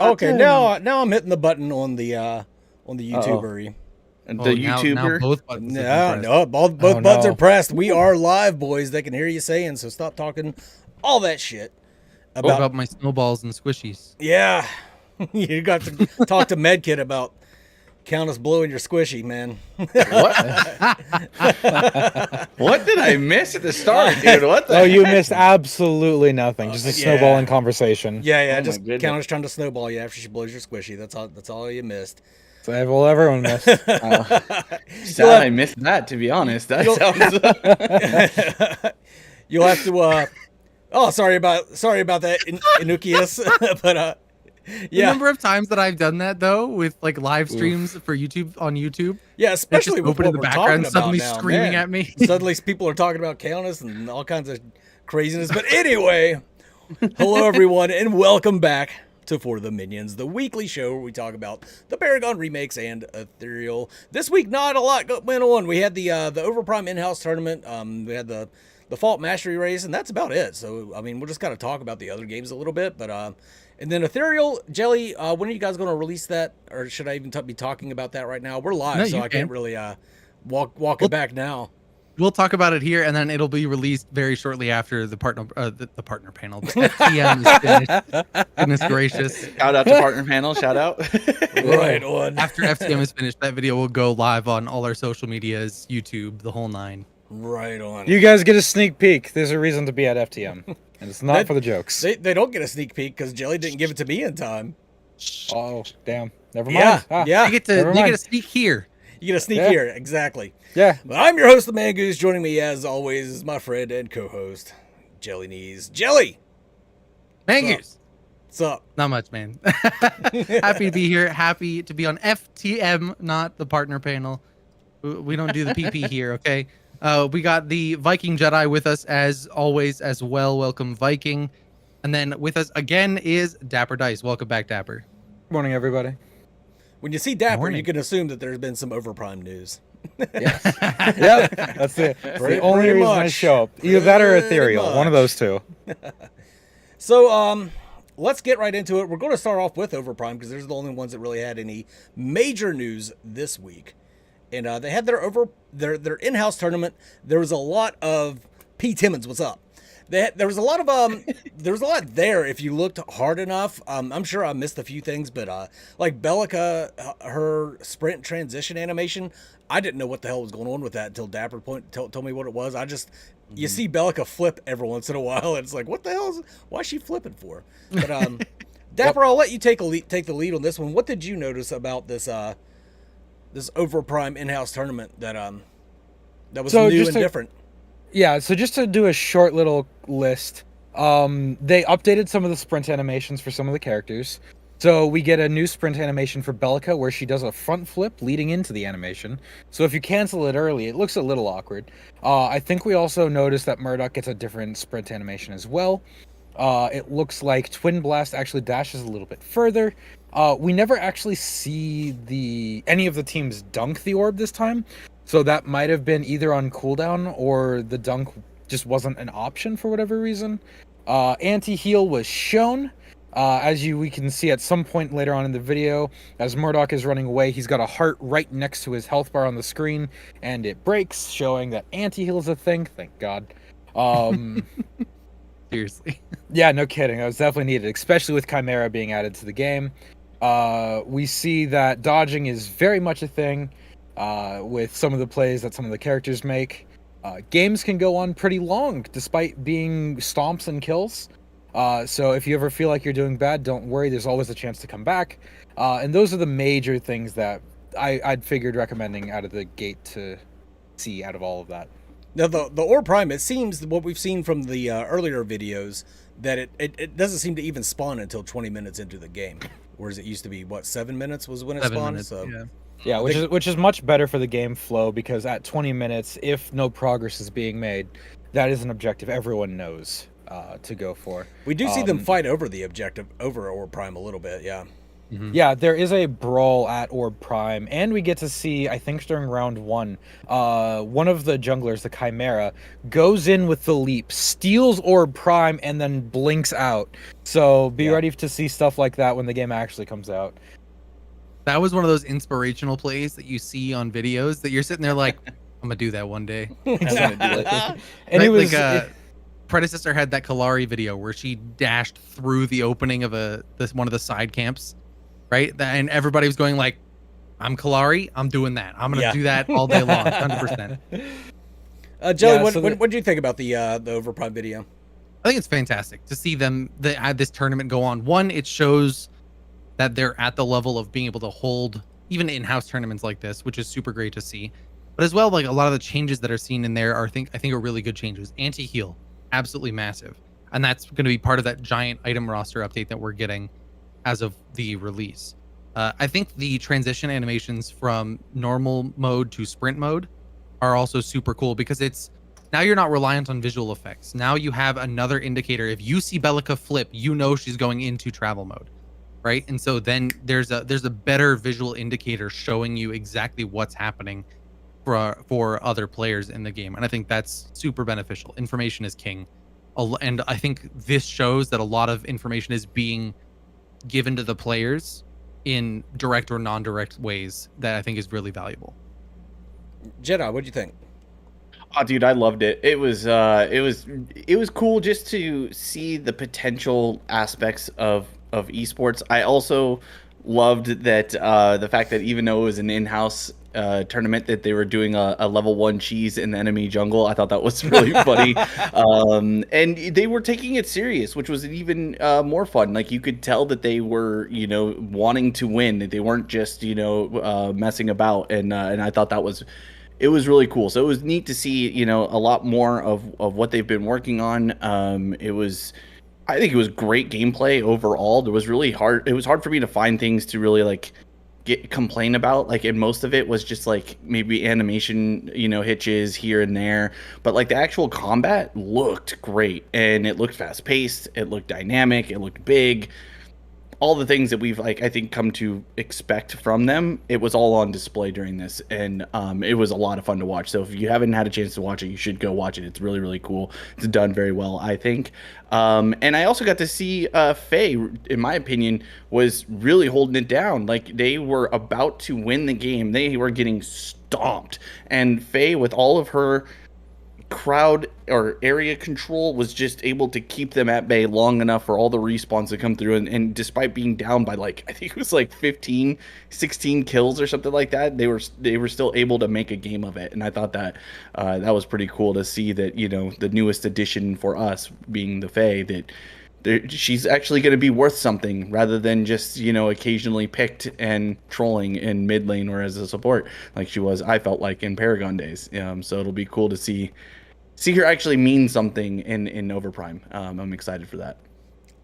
Okay, now I'm hitting the button on the YouTuber. The YouTuber. Now both buttons have been No, pressed. both buttons are pressed. We are live, boys. They can hear you saying, so stop talking all that shit about my snowballs and squishies. Yeah, you got to talk to Medkit about Countess blowing your squishy, man. What? What did I miss at the start, dude? What the? Oh, you missed absolutely nothing. Just a snowballing conversation. Yeah, Oh, just my goodness. Countess trying to snowball you after she blows your squishy. That's all you missed. So, well, everyone missed. Sad I missed that, to be honest. That sounds. You'll have to. Oh, sorry about that, Inukius. But The number of times that I've done that though, with like live streams for YouTube on YouTube. Yeah, especially with open in the background, suddenly now, screaming man. at me. Suddenly, people are talking about Countess and all kinds of craziness. But anyway, hello everyone, and welcome back to For the Minions, the weekly show where we talk about the Paragon remakes and Ethereal. This week, not a lot went on. We had the Overprime in-house tournament. We had the Fault Mastery race, and that's about it. So, I mean, we'll just kind of talk about the other games a little bit, but and then Ethereal, Jelly, when are you guys going to release that? Or should I even be talking about that right now? We're live, No, so I can't really walk it back now. We'll talk about it here, and then it'll be released very shortly after the partner panel. The FTM is finished. Goodness gracious! Shout out to partner panel. Shout out. Right on. After FTM is finished, that video will go live on all our social medias, YouTube, the whole nine. Right on. You guys get a sneak peek. There's a reason to be at FTM, and it's not for the jokes. They don't get a sneak peek because Jelly didn't give it to me in time. Oh, damn. Never mind. Yeah. You get a sneak here. You get a sneak here, exactly. Yeah. But I'm your host, the Man Goose. Joining me, as always, is my friend and co-host, Jelly Knees. Jelly! Mangoose. What's up? Not much, man. Happy to be here. Happy to be on FTM, not the partner panel. We don't do the PP here, okay? We got the Viking Jedi with us, as always, as well. Welcome, Viking. And then with us again is Dapper Dice. Welcome back, Dapper. Good morning, everybody. When you see Dapper, Morning. you can assume that there's been some Overprime news. Yes. Yep. That's it. That's the only pretty reason I much. show up. Either that or Pretty Ethereal. One of much. those two. So, let's get right into it. We're going to start off with Overprime because they're the only ones that really had any major news this week. And they had their in-house tournament. There was a lot of P. Timmons. What's up? There was a lot of there was a lot there if you looked hard enough. I'm sure I missed a few things, but like Bellica, her sprint transition animation, I didn't know what the hell was going on with that until Dapper told me what it was. You see Bellica flip every once in a while, and it's like, what the hell why is she flipping for? But Dapper, I'll let you take the lead on this one. What did you notice about this Overprime in-house tournament that was new and different? Yeah, so just to do a short little list, they updated some of the sprint animations for some of the characters. So we get a new sprint animation for Bellica where she does a front flip leading into the animation. So if you cancel it early, it looks a little awkward. I think we also noticed that Murdoch gets a different sprint animation as well. It looks like Twin Blast actually dashes a little bit further. We never actually see any of the teams dunk the orb this time. So that might have been either on cooldown or the dunk just wasn't an option for whatever reason. Anti-heal was shown. We can see at some point later on in the video, as Murdoch is running away, he's got a heart right next to his health bar on the screen, and it breaks, showing that anti-heal is a thing. Thank God. Seriously. Yeah, no kidding. That was definitely needed, especially with Chimera being added to the game. We see that dodging is very much a thing. With some of the plays that some of the characters make. Games can go on pretty long despite being stomps and kills. So if you ever feel like you're doing bad, don't worry, there's always a chance to come back. And those are the major things that I'd figured recommending out of the gate to see out of all of that. Now, the Orb Prime, it seems what we've seen from the earlier videos, that it doesn't seem to even spawn until 20 minutes into the game. Whereas it used to be, 7 minutes was when it 7 spawned? minutes, So. yeah. Yeah, which is much better for the game flow, because at 20 minutes, if no progress is being made, that is an objective everyone knows to go for. We do see them fight over the objective, over Orb Prime a little bit, yeah. Yeah, there is a brawl at Overprime, and we get to see, I think during round one of the junglers, the Chimera, goes in with the leap, steals Overprime, and then blinks out. So be ready to see stuff like that when the game actually comes out. That was one of those inspirational plays that you see on videos that you're sitting there like, I'm gonna do that one day. Exactly. And Right? it was Predecessor had that Kalari video where she dashed through the opening of one of the side camps, right? And everybody was going like, "I'm Kalari, I'm doing that. I'm gonna do that all day long, 100%." Jelly, what do you think about the Overprime video? I think it's fantastic to see them this tournament go on. One, it shows that they're at the level of being able to hold even in-house tournaments like this, which is super great to see. But as well, like a lot of the changes that are seen in there I think are really good changes. Anti-heal, absolutely massive. And that's going to be part of that giant item roster update that we're getting as of the release. I think the transition animations from normal mode to sprint mode are also super cool because now you're not reliant on visual effects. Now you have another indicator. If you see Bellica flip, you know she's going into travel mode, right? And so then there's a better visual indicator showing you exactly what's happening for other players in the game. And I think that's super beneficial. Information is king. And I think this shows that a lot of information is being given to the players in direct or non-direct ways that I think is really valuable. Jedi, what'd you think? Oh, dude, I loved it. It was cool just to see the potential aspects of esports. I also loved that the fact that even though it was an in-house tournament, that they were doing a level 1 cheese in the enemy jungle. I thought that was really funny. And they were taking it serious, which was even more fun. Like, you could tell that they were, wanting to win, that they weren't just, messing about. And I thought it was really cool. So it was neat to see, a lot more of what they've been working on. I think it was great gameplay overall. It was hard for me to find things to really complain about. And most of it was just maybe animation, hitches here and there. But the actual combat looked great, and it looked fast paced. It looked dynamic. It looked big. All the things that we've I think come to expect from them, it was all on display during this, and it was a lot of fun to watch. So if you haven't had a chance to watch it, you should go watch it. It's really, really cool. It's done very well, I think. And I also got to see Faye, in my opinion, was really holding it down. They were about to win the game. They were getting stomped, and Faye, with all of her crowd or area control, was just able to keep them at bay long enough for all the respawns to come through, and despite being down by I think it was 15, 16 kills or something like that, they were still able to make a game of it. And I thought that that was pretty cool to see that, the newest addition for us being the Fae, that she's actually going to be worth something rather than just, occasionally picked and trolling in mid lane or as a support like she was, I felt like, in Paragon days. So it'll be cool to see her actually mean something in Overprime. I'm excited for that.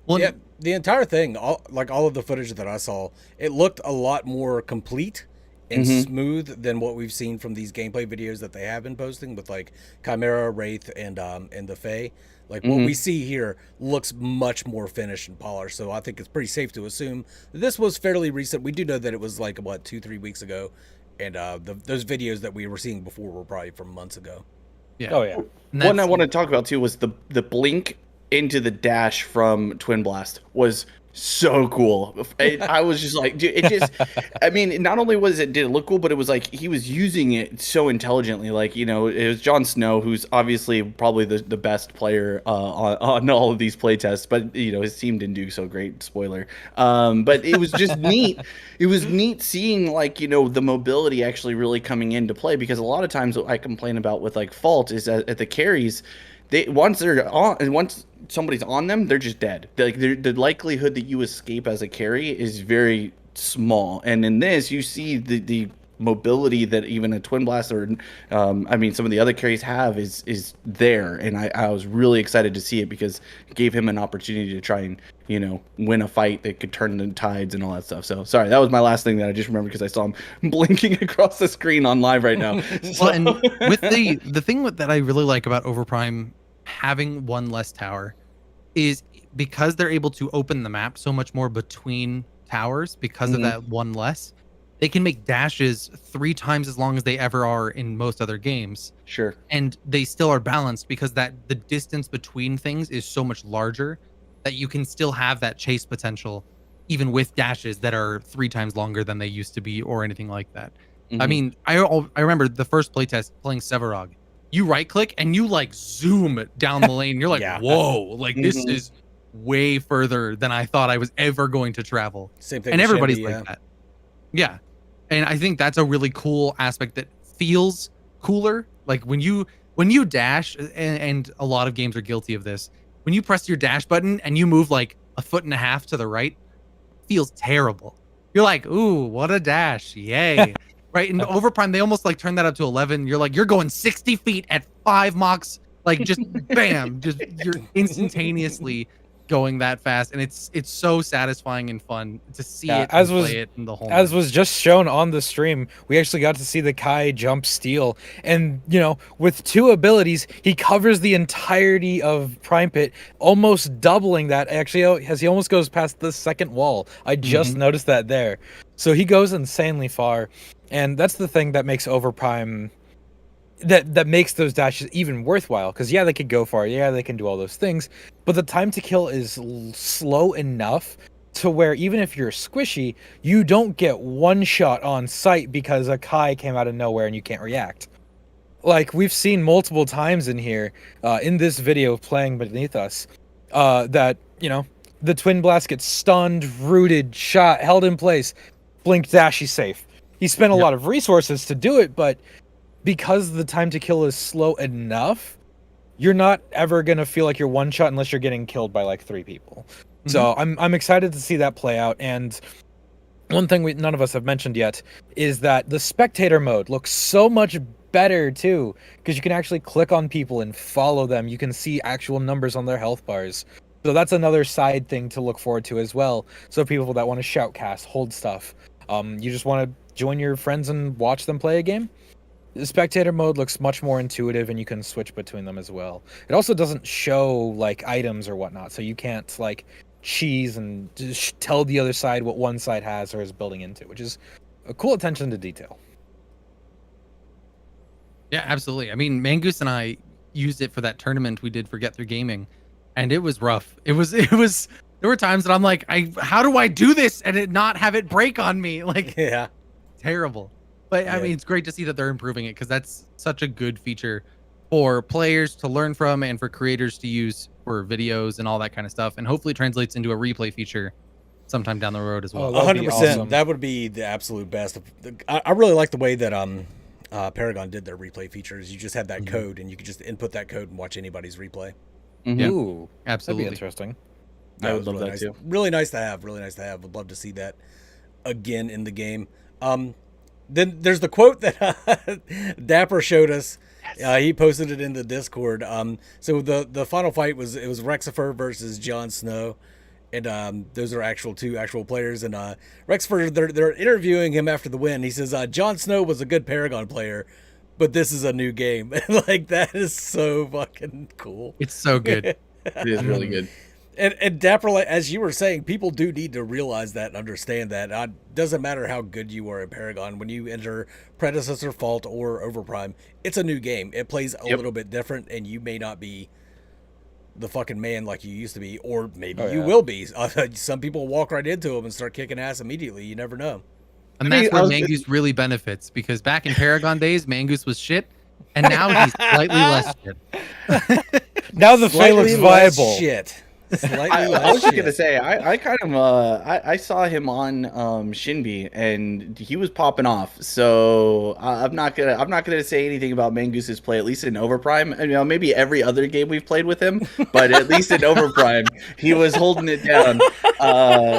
Well, yeah, the entire thing, all of the footage that I saw, it looked a lot more complete and smooth than what we've seen from these gameplay videos that they have been posting with Chimera, Wraith, and the Fae. What we see here looks much more finished and polished. So I think it's pretty safe to assume that this was fairly recent. We do know that it was 2-3 weeks ago, and those videos that we were seeing before were probably from months ago. Yeah. Oh yeah. One I want to talk about too was the blink into the dash from Twin Blast was so cool. I was just dude, it just, I mean, not only did it look cool, but it was he was using it so intelligently. It was Jon Snow, who's obviously probably the best player on all of these play tests, but his team didn't do so great, spoiler. But it was just neat. It was neat seeing the mobility actually really coming into play, because a lot of times what I complain about with Fault is that at the carries, once somebody's on them, they're just dead. The likelihood that you escape as a carry is very small. And in this, you see the mobility that even a Twin Blast or some of the other carries have is there. And I was really excited to see it, because it gave him an opportunity to try and win a fight that could turn the tides and all that stuff. So sorry, that was my last thing that I just remembered, because I saw him blinking across the screen on live right now. Well, and with the thing that I really like about Overprime having one less tower is because they're able to open the map so much more between towers because of that one less, they can make dashes 3 times as long as they ever are in most other games. Sure. And they still are balanced because the distance between things is so much larger that you can still have that chase potential even with dashes that are 3 times longer than they used to be or anything like that. I mean, I remember the first playtest playing Sevarog. You right click and you like zoom down the lane. You're like, whoa, like this is way further than I thought I was ever going to travel. Same thing. And with everybody's Shindy, like that. Yeah. And I think that's a really cool aspect that feels cooler. Like when you dash, and a lot of games are guilty of this. When you press your dash button and you move like 1.5 feet to the right, it feels terrible. You're like, ooh, what a dash. Yay. Right, in Overprime, they almost like turn that up to 11. You're like, you're going 60 feet at 5 machs, like just bam, just you're instantaneously going that fast, and it's so satisfying and fun to see it and play it in the whole. As was just shown on the stream, we actually got to see the Kai jump steal, and you know, with 2 abilities, he covers the entirety of Prime Pit, almost doubling that. Actually, as he almost goes past the second wall. I just noticed that there. So he goes insanely far, and that's the thing that makes Overprime. That makes those dashes even worthwhile, because yeah, they could go far, yeah, they can do all those things, but the time to kill is slow enough to where even if you're squishy, you don't get one shot on sight because a Kai came out of nowhere and you can't react. Like we've seen multiple times in here, in this video of playing beneath us, that you know the Twin Blast gets stunned, rooted, shot, held in place, blink dash, he's safe. He spent a lot of resources to do it, but because the time to kill is slow enough, you're not ever going to feel like you're one shot unless you're getting killed by like 3 people. So I'm excited to see that play out. And one thing none of us have mentioned yet is that the spectator mode looks so much better too, because you can actually click on people and follow them. You can see actual numbers on their health bars. So that's another side thing to look forward to as well. So people that want to shoutcast, hold stuff, you just want to join your friends and watch them play a game. The spectator mode looks much more intuitive, and you can switch between them as well. It also doesn't show like items or whatnot, so you can't like cheese and just tell the other side what one side has or is building into, which is a cool attention to detail. Yeah, absolutely. I mean, Mangoose and I used it for that tournament we did for Get Through Gaming, and it was rough. It was. There were times that I'm like, how do I do this and it not have it break on me? Like, terrible. But I mean, it's great to see that they're improving it, because that's such a good feature for players to learn from and for creators to use for videos and all that kind of stuff. And hopefully translates into a replay feature sometime down the road as well. 100%. Awesome. That would be the absolute best. I really like the way that Paragon did their replay features. You just have that code, and you could just input that code and watch anybody's replay. Yeah, Ooh, absolutely. that'd be interesting. I would love that too. Really nice to have. Really nice to have. Would love to see that again in the game. Then there's the quote that Dapper showed us. He posted it in the Discord. So the final fight was Rexifer versus Jon Snow, and those are two actual players. And Rexifer, they're interviewing him after the win. He says Jon Snow was a good Paragon player, but this is a new game. Like, that is so fucking cool. It's so good. It is really good. And Dapper, as you were saying, people do need to realize that and understand that. Doesn't matter how good you are in Paragon. When you enter Predecessor, Fault, or Overprime, it's a new game. It plays a little bit different, and you may not be the fucking man like you used to be, or maybe you will be. Some people walk right into them and start kicking ass immediately. You never know. And that's where Mangoose really benefits, because back in Paragon days, Mangoose was shit, and now he's slightly less shit. Now the Fae looks viable. Shit. I was just gonna say, I kind of I saw him on Shinbi, and he was popping off. So I'm not gonna say anything about Mangoose's play, at least in Overprime. And, you know, maybe every other game we've played with him, but at least in Overprime, he was holding it down.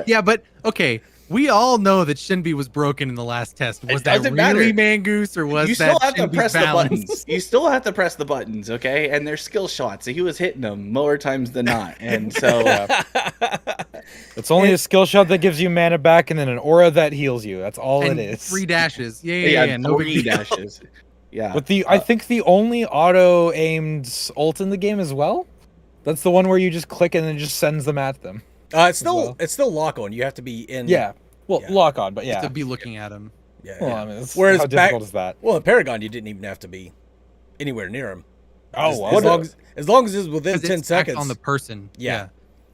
Yeah, but okay. We all know that Shinbi was broken in the last test. Was that really matter. Mangoose, or was You that still have to Shinbi's press balance? the buttons. You still have to press the buttons, okay? And they're skill shots. So he was hitting them more times than not. And so it's only a skill shot that gives you mana back, and then an aura that heals you. That's all And it is. 3 dashes. Yeah. No big 3 deal. dashes. Yeah. With I think the only auto-aimed ult in the game as well. That's the one where you just click and it just sends them at them. It's still well. it's still lock on. You have to be in. Yeah. Well, Yeah. lock on, but Just yeah. to be looking at him. Yeah. Well, yeah. I mean, Whereas how difficult is that? Well, in Paragon, you didn't even have to be anywhere near him. Oh, as, well. as long as it's within 'Cause 10 it's stacked seconds. on the person. Yeah.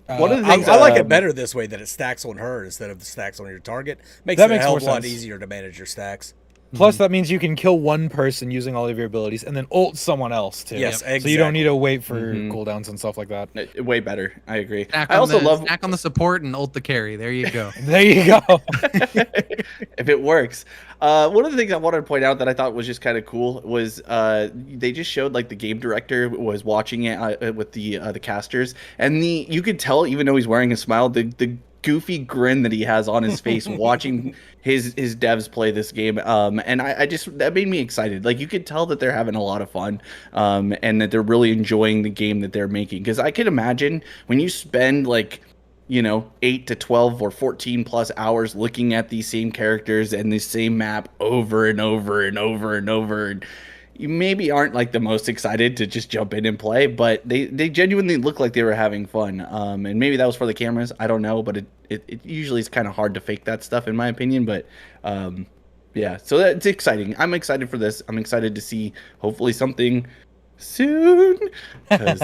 One of the I, things I like it better this way that it stacks on her instead of the stacks on your target. Makes That it a makes hell more of a lot sense. easier to manage your stacks. Plus, that means you can kill one person using all of your abilities and then ult someone else too. Yes, So exactly. you don't need to wait for Mhm. cooldowns and stuff like that. Way better. I agree. Stack I on also the, love stack on the support and ult the carry. There you go. There you go. if it works. One of the things I wanted to point out that I thought was just kind of cool was they just showed like the game director was watching it with the casters, and you could tell even though he's wearing a smile, the goofy grin that he has on his face watching his devs play this game. And I just that made me excited. Like you could tell that they're having a lot of fun, and that they're really enjoying the game that they're making. Because I could imagine when you spend like 8 to 12 or 14 plus hours looking at these same characters and the same map over and over and over and over, and you maybe aren't like the most excited to just jump in and play, but they genuinely look like they were having fun. And maybe that was for the cameras, I don't know, but it usually is kind of hard to fake that stuff in my opinion. But yeah, so that's exciting. I'm excited for this. I'm excited to see hopefully something soon. 'Cause,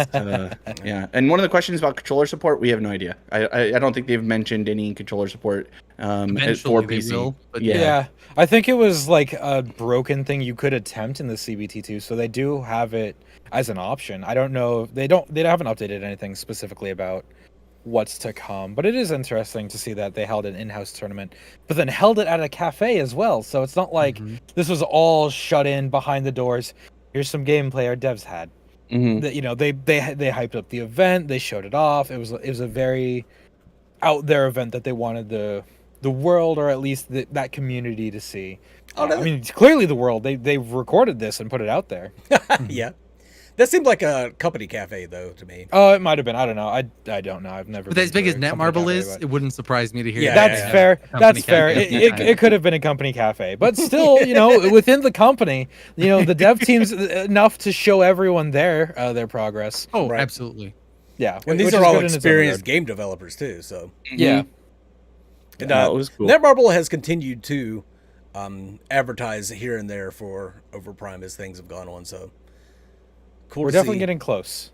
yeah, and one of the questions about controller support, we have no idea. I don't think they've mentioned any controller support for Eventually they PC. will, but Yeah. I think it was like a broken thing you could attempt in the CBT2, so they do have it as an option. I don't know. They haven't updated anything specifically about what's to come, but it is interesting to see that they held an in-house tournament, but then held it at a cafe as well. So it's not like this was all shut in behind the doors. Here's some gameplay our devs had. Mhm. They hyped up the event, they showed it off. It was a very out there event that they wanted the world, or at least that community, to see. Oh, I mean, it's clearly the world. They recorded this and put it out there. Yeah. That seemed like a company cafe, though, to me. Oh, it might have been. I don't know. I don't know. I've never. But been as big to as a company Netmarble cafe, is, but- it wouldn't surprise me to hear. Yeah, that That's it's a fair. company That's fair. cafe. It could have been a company cafe, but still, within the company, the dev team's enough to show everyone their progress. Oh, Right. absolutely. Yeah, And these which are is all good in its own experienced regard. game developers, too, so. Yeah. And, Yeah, it was cool. Netmarble has continued to advertise here and there for Overprime as things have gone on, so. Cool We're to definitely see. getting close.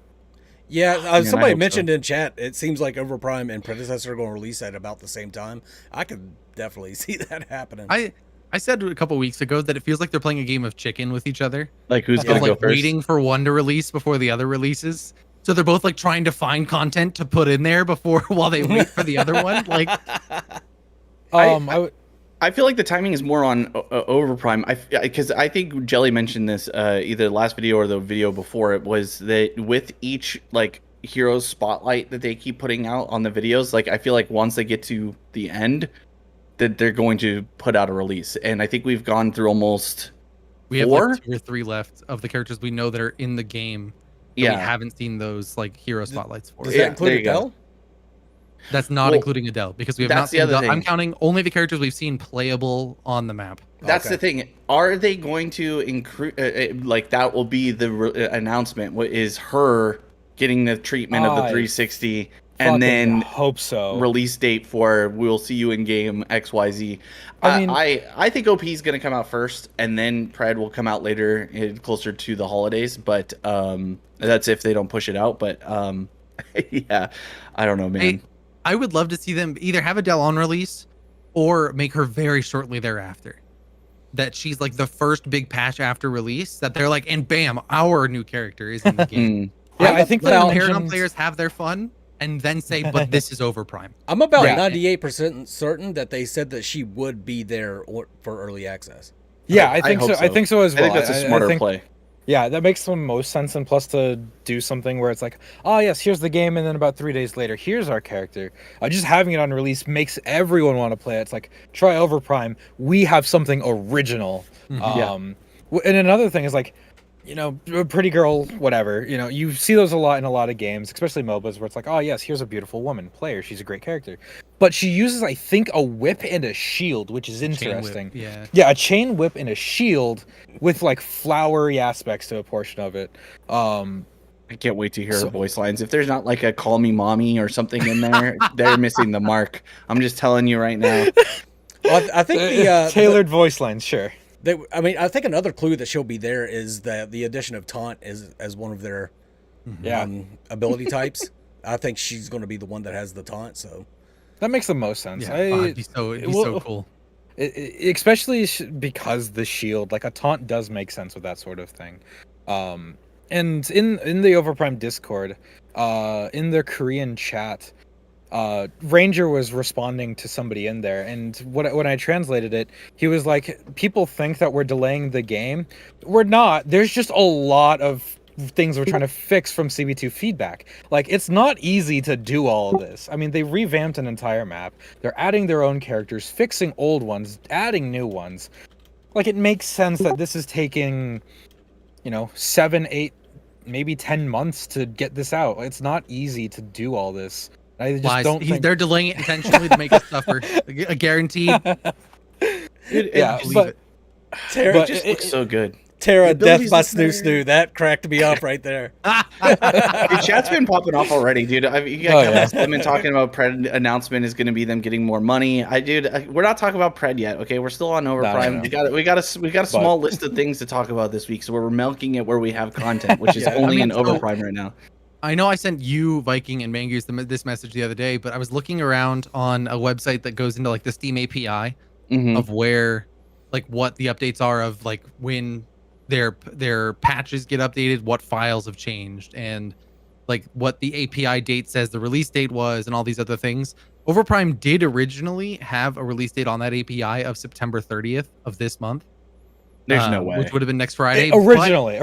Yeah, I somebody hope mentioned so. in chat, it seems like Overprime and Predecessor are going to release at about the same time. I could definitely see that happening. I said a couple weeks ago that it feels like they're playing a game of chicken with each other. Like who's Yeah. gonna Of go like first? waiting for one to release before the other releases. So they're both like trying to find content to put in there before while they wait for the other one. Like I feel like the timing is more on Overprime. Because I think Jelly mentioned this either last video or the video before it, was that with each like hero spotlight that they keep putting out on the videos, like I feel like once they get to the end, that they're going to put out a release. And I think we've gone through almost we have four. like 2 or 3 left of the characters we know that are in the game. That Yeah. we haven't seen those like hero spotlights for. Does Yeah, that include there you go. Adele? That's not Well, including Adele because we have not that's the seen other Adele. I'm thing. counting only the characters we've seen playable on the map. That's Okay. the thing. Are they going to increase? Like that will be the announcement. What is her getting the treatment of the I 360, fucking and then hope so. release date for we'll see you in game XYZ. I mean- I think OP is going to come out first, and then Pred will come out later, closer to the holidays. But that's if they don't push it out. But yeah, I don't know, man. I would love to see them either have Adele on release or make her very shortly thereafter. That she's like the first big patch after release. That they're like, and bam, our new character is in the game. Yeah, I think Let that the Paragon mentions- players have their fun and then say, but this is Overprime. I'm about Yeah. 98% certain that they said that she would be there for early access. Yeah, I I think hope so. I so. think so as I well. think that's a smarter think- play. Yeah, that makes the most sense, and plus to do something where it's like, oh yes, here's the game, and then about 3 days later, here's our character. Just having it on release makes everyone want to play it. It's like, try Overprime. We have something original. And another thing is like, a pretty girl, whatever. You see those a lot in a lot of games, especially MOBAs, where it's like, oh yes, here's a beautiful woman player. She's a great character, but she uses, I think, a whip and a shield, which is Chain whip, interesting. yeah. Yeah, a chain whip and a shield with like flowery aspects to a portion of it. I can't wait to hear So- her voice lines. If there's not like a "call me mommy" or something in there, they're missing the mark. I'm just telling you right now. Well, I think the tailored voice lines, sure. I think another clue that she'll be there is that the addition of taunt as one of their Yeah, ability types. I think she's going to be the one that has the taunt. So that makes the most sense. Yeah, it'd be so cool. Especially because the shield, like a taunt, does make sense with that sort of thing. And in the Overprime Discord, in their Korean chat, Ranger was responding to somebody in there, and when I translated it, he was like, "People think that we're delaying the game. We're not. There's just a lot of things we're trying to fix from CB2 feedback. Like, it's not easy to do all of this. I mean, they revamped an entire map. They're adding their own characters, fixing old ones, adding new ones. Like, it makes sense that this is taking, 7, 8, maybe 10 months to get this out. It's not easy to do all this. I just Lies. don't think... They're delaying it intentionally to make us suffer. A guaranteed. Yeah, believe but it. Tara, It just looks so good. Tara, The death abilities by look snoo better. snoo. That cracked me up right there. Dude, chat's been popping off already, dude. You got yeah. them been talking about Pred announcement is going to be them getting more money. We're not talking about Pred yet. Okay, we're still on Overprime. No. We got a small list of things to talk about this week, so we're milking it where we have content, which is Yeah, only in so- Overprime right now. I know I sent you, Viking, and Mangoose this message the other day, but I was looking around on a website that goes into like the Steam API Mhm. of where, like, what the updates are of like when their patches get updated, what files have changed, and like what the API date says the release date was, and all these other things. Overprime did originally have a release date on that API of September 30th of this month. There's no way. Which would have been next Friday. Originally.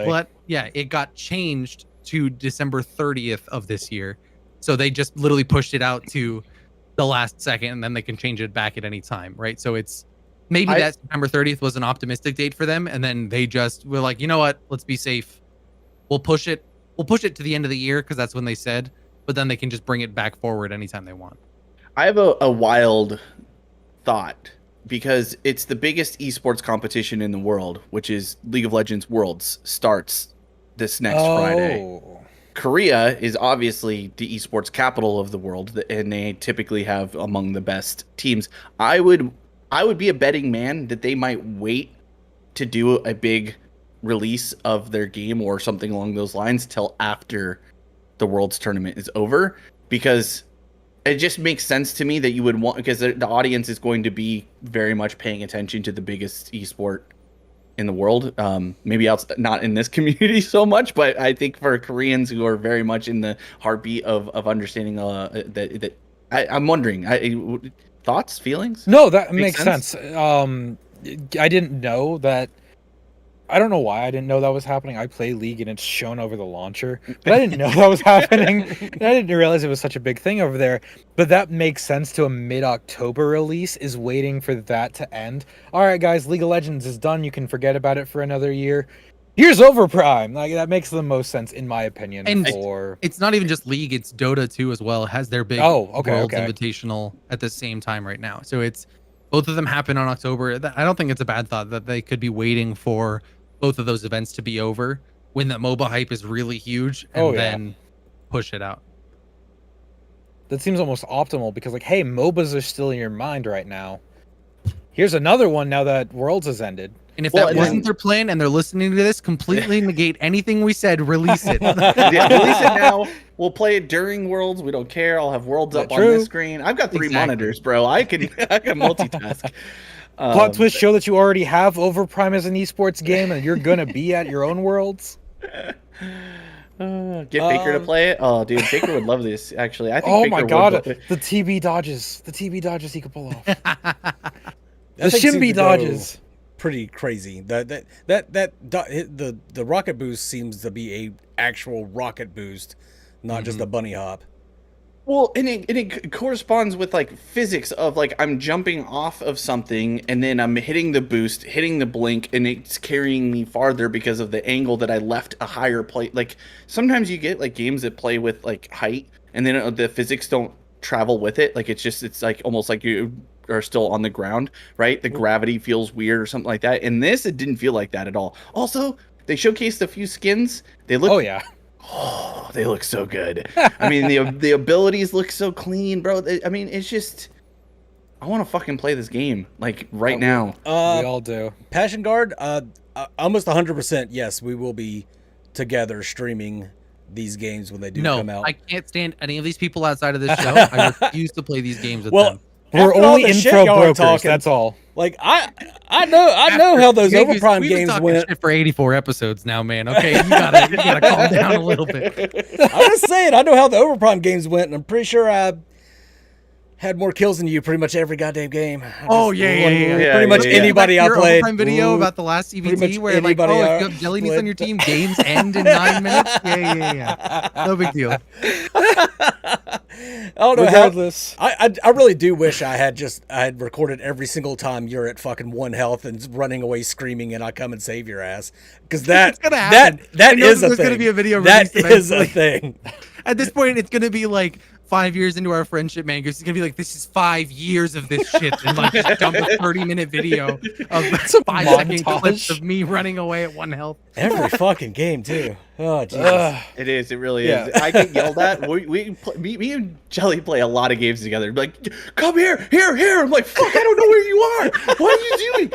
But yeah, it got changed to December 30th of this year. So they just literally pushed it out to the last second, and then they can change it back at any time, right? So it's maybe that September 30th was an optimistic date for them, and then they just were like, you know what? Let's be safe. We'll push it to the end of the year because that's when they said, but then they can just bring it back forward anytime they want. I have a wild thought because it's the biggest esports competition in the world, which is League of Legends Worlds, starts this next Friday. Korea is obviously the esports capital of the world, and they typically have among the best teams. I would be a betting man that they might wait to do a big release of their game or something along those lines till after the Worlds tournament is over, because it just makes sense to me that you would want, because the audience is going to be very much paying attention to the biggest esport in the world. Maybe not in this community so much, but I think for Koreans who are very much in the heartbeat of understanding that I'm wondering, thoughts, feelings? No, that makes sense. I didn't know that. I don't know why I didn't know that was happening. I play League and it's shown over the launcher, but I didn't know that was happening. And I didn't realize it was such a big thing over there. But that makes sense to a mid-October release, is waiting for that to end. All right, guys, League of Legends is done. You can forget about it for another year. Here's Overprime. Like, that makes the most sense, in my opinion. And for it's not even just League; it's Dota too as well. It has their big Worlds Invitational at the same time right now. So it's both of them happen on October. I don't think it's a bad thought that they could be waiting for both of those events to be over when the MOBA hype is really huge, and then push it out. That seems almost optimal because, like, hey, MOBAs are still in your mind right now. Here's another one now that Worlds has ended. And if that wasn't their plan and they're listening to this, completely negate anything we said, release it. Yeah, release it now. We'll play it during Worlds. We don't care. I'll have Worlds up on this screen. I've got 3 monitors, bro. I can multitask. Plot twist, show that you already have Overprime as an esports game and you're gonna be at your own Worlds. Get Baker to play it. Oh, dude, Baker would love this. Actually, I think. Oh Baker my would god, love it. the TB dodges he could pull off. That The thing seemed Shimby to go dodges. pretty crazy. The rocket boost seems to be a actual rocket boost, not just a bunny hop. Well, and it corresponds with like physics of like I'm jumping off of something and then I'm hitting the boost, hitting the blink, and it's carrying me farther because of the angle that I left a higher plate. Like sometimes you get like games that play with like height and then the physics don't travel with it. Like it's like almost like you are still on the ground, right? The gravity feels weird or something like that. In this, it didn't feel like that at all. Also, they showcased a few skins. They look Oh, they look so good. I mean, the abilities look so clean, bro. I mean, it's just, I want to fucking play this game like right now. We all do. Passion Guard, almost 100%. Yes, we will be together streaming these games when they do come out. I can't stand any of these people outside of this show. I refuse to play these games with them. We're after all only the shit intro y'all are brokers. talking, That's all. Like I know how those Vegas, Overprime we've been games talking went. shit for 84 episodes now, man. Okay, you gotta calm down a little bit. I'm just saying, I know how the Overprime games went, and I'm pretty sure I had more kills than you pretty much every goddamn game. Pretty much anybody I your played. Overprime video about the last CVT where like, oh, if you have jelly meats on your team, games end in 9 minutes. Yeah. No big deal. I don't know Regardless. I really do wish I had recorded every single time you're at fucking 1 health and running away screaming and I come and save your ass, because that gonna happen. that is a there's thing. Gonna be a video that released is a eventually. thing. At this point, it's gonna be like 5 years into our friendship, man. It's gonna be like, this is 5 years of this shit, and like just dump a 30-minute video of 5-second clips of me running away at 1 health. Every fucking game too. Oh Jesus. It is. It really is. I get yelled at. Me and Jelly play a lot of games together. Like, come here. I'm like, fuck, I don't know where you are. What are you doing?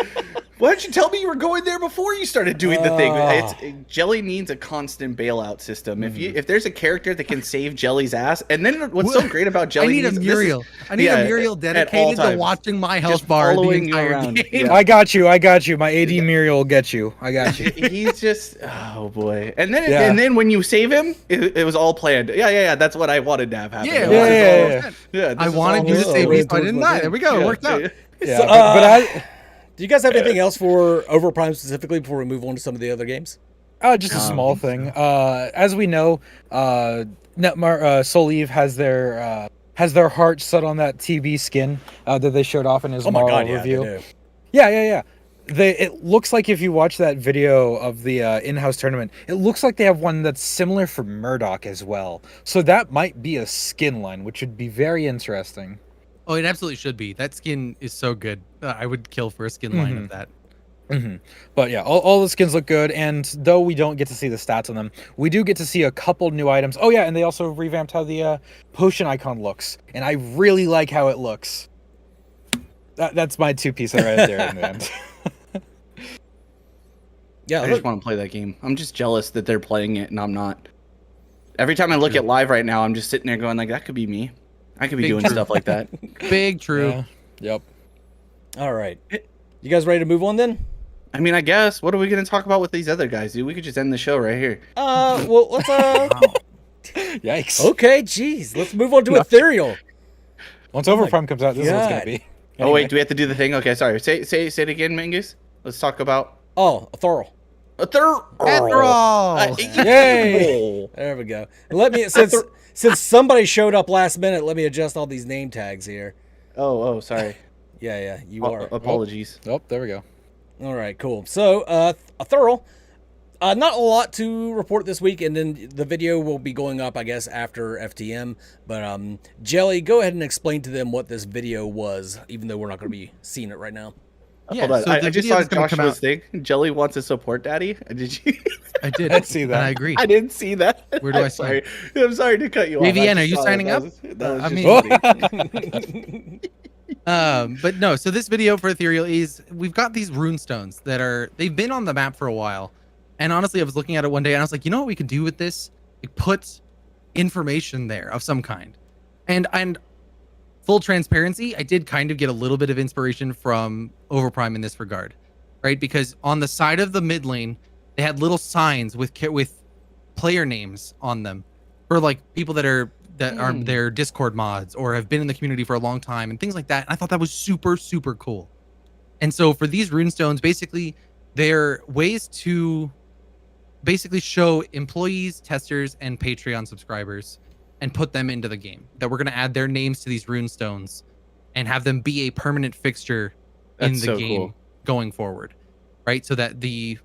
Why didn't you tell me you were going there before you started doing the thing? Jelly needs a constant bailout system. If there's a character that can save Jelly's ass, and then what's so great about Jelly? I need a Muriel. I need a Muriel dedicated to watching my health bar the entire game. Yeah. I got you. My AD Muriel will get you. I got you. He's just, oh boy. And then when you save him, it was all planned. Yeah. That's what I wanted to have happen. Yeah. I wanted you to save me, so I didn't die. There we go. It worked out. Yeah, but do you guys have anything else for Overprime specifically before we move on to some of the other games? just a small thing. As we know, Soul Eve has their heart set on that TB skin that they showed off in his Marvel review. Yeah. It looks like if you watch that video of the in-house tournament, it looks like they have one that's similar for Murdoch as well. So that might be a skin line, which would be very interesting. Oh, it absolutely should be. That skin is so good. I would kill for a skin line of that. But yeah, all the skins look good, and though we don't get to see the stats on them, we do get to see a couple new items. Oh yeah, and they also revamped how the potion icon looks, and I really like how it looks. That's my 2 piece right there in the end. Yeah, I just want to play that game. I'm just jealous that they're playing it and I'm not. Every time I look at live right now, I'm just sitting there going like, that could be me. I could be doing stuff like that. Big true. Yeah. Yep. All right. You guys ready to move on then? I mean, I guess. What are we going to talk about with these other guys, dude? We could just end the show right here. Well, let's Yikes. Okay, jeez. Let's move on to Ethereal. Once Overprime comes out, this is what it's gonna be. Oh wait, do we have to do the thing? Okay, sorry. Say it again, Mingus. Let's talk about Ethereal. Ethereal. Yay! There we go. Let me since somebody showed up last minute, let me adjust all these name tags here. Oh, sorry. Yeah, you are. Apologies. Oh, there we go. All right, cool. So, Ethereal. Not a lot to report this week, and then the video will be going up, I guess, after FTM. But Jelly, go ahead and explain to them what this video was, even though we're not going to be seeing it right now. Yeah, hold on. so I just saw Joshua's thing. Jelly wants a support daddy. Did you? I did. I see that. And I agree. I didn't see that. Where do I sign? I'm sorry to cut you off. Vivienne, are you signing up? But no, so this video for Ethereal is we've got these rune stones that they've been on the map for a while. And honestly, I was looking at it one day and I was like, you know what we could do with this? Like, put information there of some kind. And full transparency, I did kind of get a little bit of inspiration from Overprime in this regard, right? Because on the side of the mid lane, they had little signs with player names on them for like people that are their Discord mods or have been in the community for a long time and things like that. And I thought that was super, super cool. And so for these runestones, basically, they're ways to basically show employees, testers, and Patreon subscribers and put them into the game. That we're going to add their names to these runestones and have them be a permanent fixture in the game going forward, right? So that every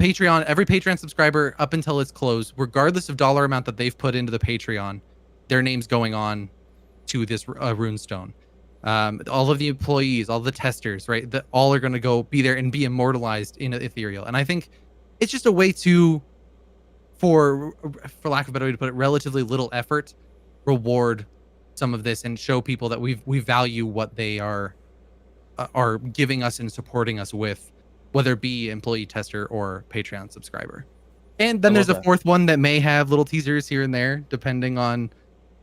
Patreon subscriber up until it's closed, regardless of dollar amount that they've put into the Patreon, their name's going on to this runestone. All of the employees, all the testers, right? All are going to go be there and be immortalized in Ethereal. And I think it's just a way to for lack of a better way to put it, relatively little effort, reward some of this and show people that we value what they are giving us and supporting us with, whether it be employee tester or Patreon subscriber. And then there's a fourth one that may have little teasers here and there, depending on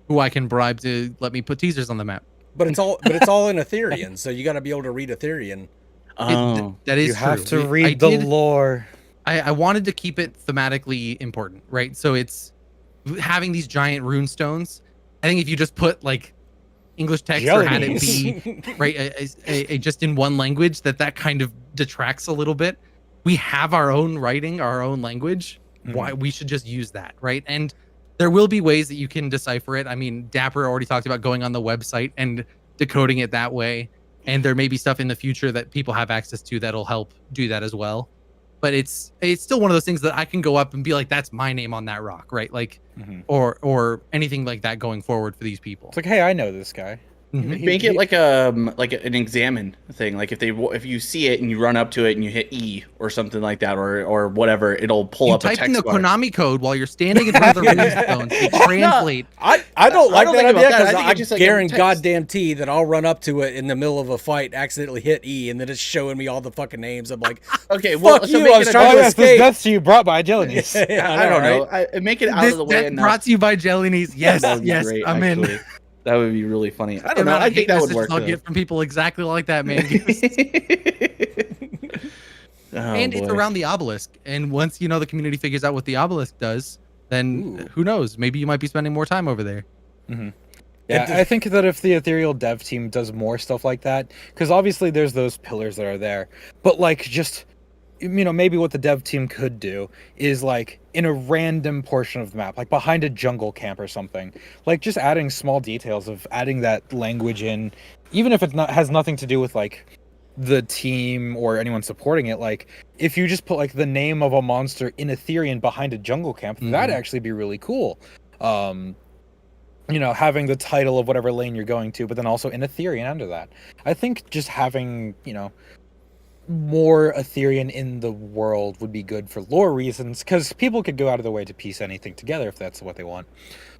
who I can bribe to let me put teasers on the map. But it's all in Ethereal, so you got to be able to read Ethereal. That is You true. have to read the lore. I wanted to keep it thematically important, right? So it's having these giant rune stones. I think if you just put like English text or had it be right a just in one language, that kind of detracts a little bit. We have our own writing, our own language. Why we should just use that, right? And there will be ways that you can decipher it. I mean, Dapper already talked about going on the website and decoding it that way. And there may be stuff in the future that people have access to that'll help do that as well. But it's still one of those things that I can go up and be like, that's my name on that rock, right? Like, or anything like that going forward for these people. It's like, hey, I know this guy. Make it like an examine thing. Like if you see it and you run up to it and you hit E or something like that or whatever, it'll pull up a text bar. You type in the Konami code while you're standing in front of the rune stones. It translate. I don't like that idea because I just like guarantee goddamn T that I'll run up to it in the middle of a fight, accidentally hit E, and then it's showing me all the fucking names. I'm like, okay, well, fuck so you, make I was it trying to escape. That's to you brought by Jellies. I don't know. Make it out of the way. Brought to you by Jellies. Yes, yes, great, I'm actually. in. That would be really funny. I don't know. I think that would work. I'll get from people exactly like that, man. And it's around the obelisk. And once the community figures out what the obelisk does, then who knows? Maybe you might be spending more time over there. Yeah, I think that if the Ethereal dev team does more stuff like that, because obviously there's those pillars that are there, but like just maybe what the dev team could do is like in a random portion of the map, like behind a jungle camp or something, like just adding small details of adding that language in, even if it has nothing to do with like the team or anyone supporting it. Like if you just put like the name of a monster in Ethereal behind a jungle camp, that'd actually be really cool. Having the title of whatever lane you're going to, but then also in Ethereal under that. I think just having, more Ethereal in the world would be good for lore reasons, because people could go out of their way to piece anything together if that's what they want.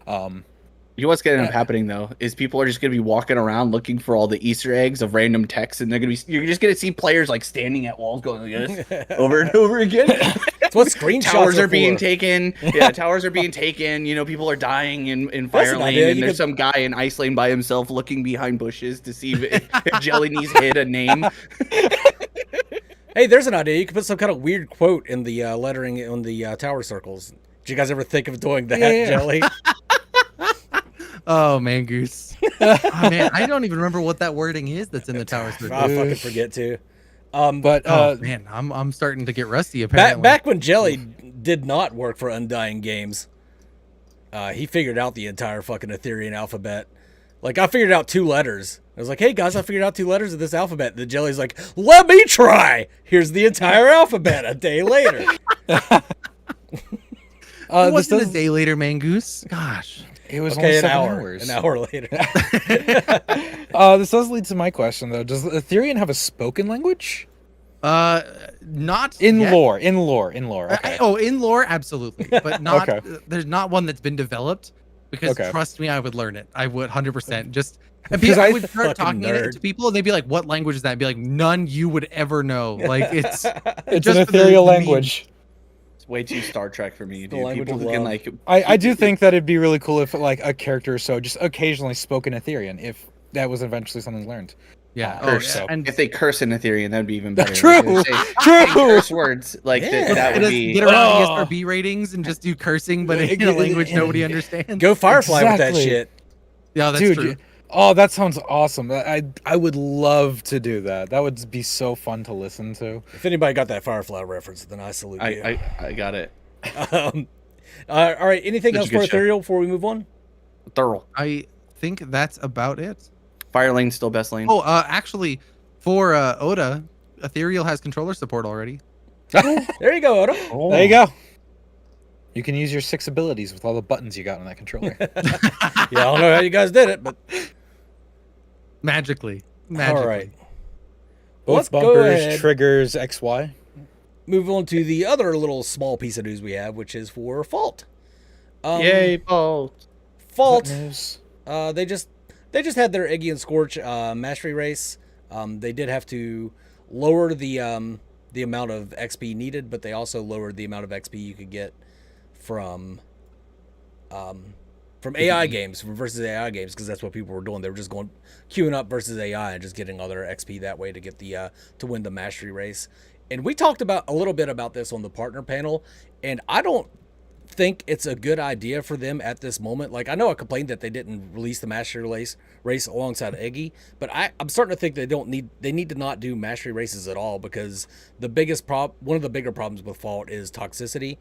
You know what's going to end up happening though is people are just going to be walking around looking for all the Easter eggs of random text, and you're just going to see players like standing at walls going like this over and over again. That's what screenshots towers are being for. taken. Yeah, towers are being taken. People are dying in Fire Lane, and there's some guy in Ice Lane by himself looking behind bushes to see if Jelly needs hit a name. Hey, there's an idea. You could put some kind of weird quote in the lettering on the tower circles. Did you guys ever think of doing that, Jelly? Oh, man, Goose. Oh, man, I don't even remember what that wording is that's in the tower circles. I fucking forget too. Man, I'm starting to get rusty. Apparently, back when Jelly did not work for Undying Games, he figured out the entire fucking Ethereal alphabet. Like, I figured out 2 letters. I was like, hey, guys, I figured out 2 letters of this alphabet. The Jelly's like, let me try. Here's the entire alphabet a day later. It wasn't a day later, man, Goose. Gosh. It was okay, only 7 hours. An hour later. This does lead to my question, though. Does Ethereal have a spoken language? Not in yet. lore. In lore. Okay. In lore, absolutely, but not. Okay. There's not one that's been developed. Because trust me, I would learn it. I would 100%. Just because I would start talking to people, and they'd be like, "What language is that?" I'd be like, "None you would ever know." Like it's just an ethereal language. It's way too Star Trek for me, dude. People who can like. I do think that it'd be really cool if like a character or so just occasionally spoke in Ethereal, if that was eventually something learned. Yeah. And if they curse in Ethereal, that'd be even better. True. True. Curse words like that would be. Get around ESRB ratings and just do cursing, but in a language nobody understands. Go Firefly with that shit. Yeah, that's true. Oh, that sounds awesome. I would love to do that. That would be so fun to listen to. If anybody got that Firefly reference, then I salute you. I got it. All right. Anything else for Ethereal before we move on? Thorough. I think that's about it. Fire Lane's still best lane. Oh, actually, for Oda, Ethereal has controller support already. There you go, Oda. Oh. There you go. You can use your 6 abilities with all the buttons you got on that controller. Yeah, I don't know how you guys did it, but magically. All right. Both bumpers, triggers, XY. Move on to the other little small piece of news we have, which is for Fault. Yay, Paul. Fault. News. They just had their Iggy and Scorch mastery race. They did have to lower the amount of XP needed, but they also lowered the amount of XP you could get from AI games, from versus AI games, because that's what people were doing. They were just going queuing up versus AI and just getting other XP that way to get the to win the mastery race. And we talked about a little bit about this on the partner panel, and I don't think it's a good idea for them at this moment. Like, I know I complained that they didn't release the mastery race alongside Iggy, but I'm starting to think they need to not do mastery races at all, because one of the bigger problems with Fault is toxicity,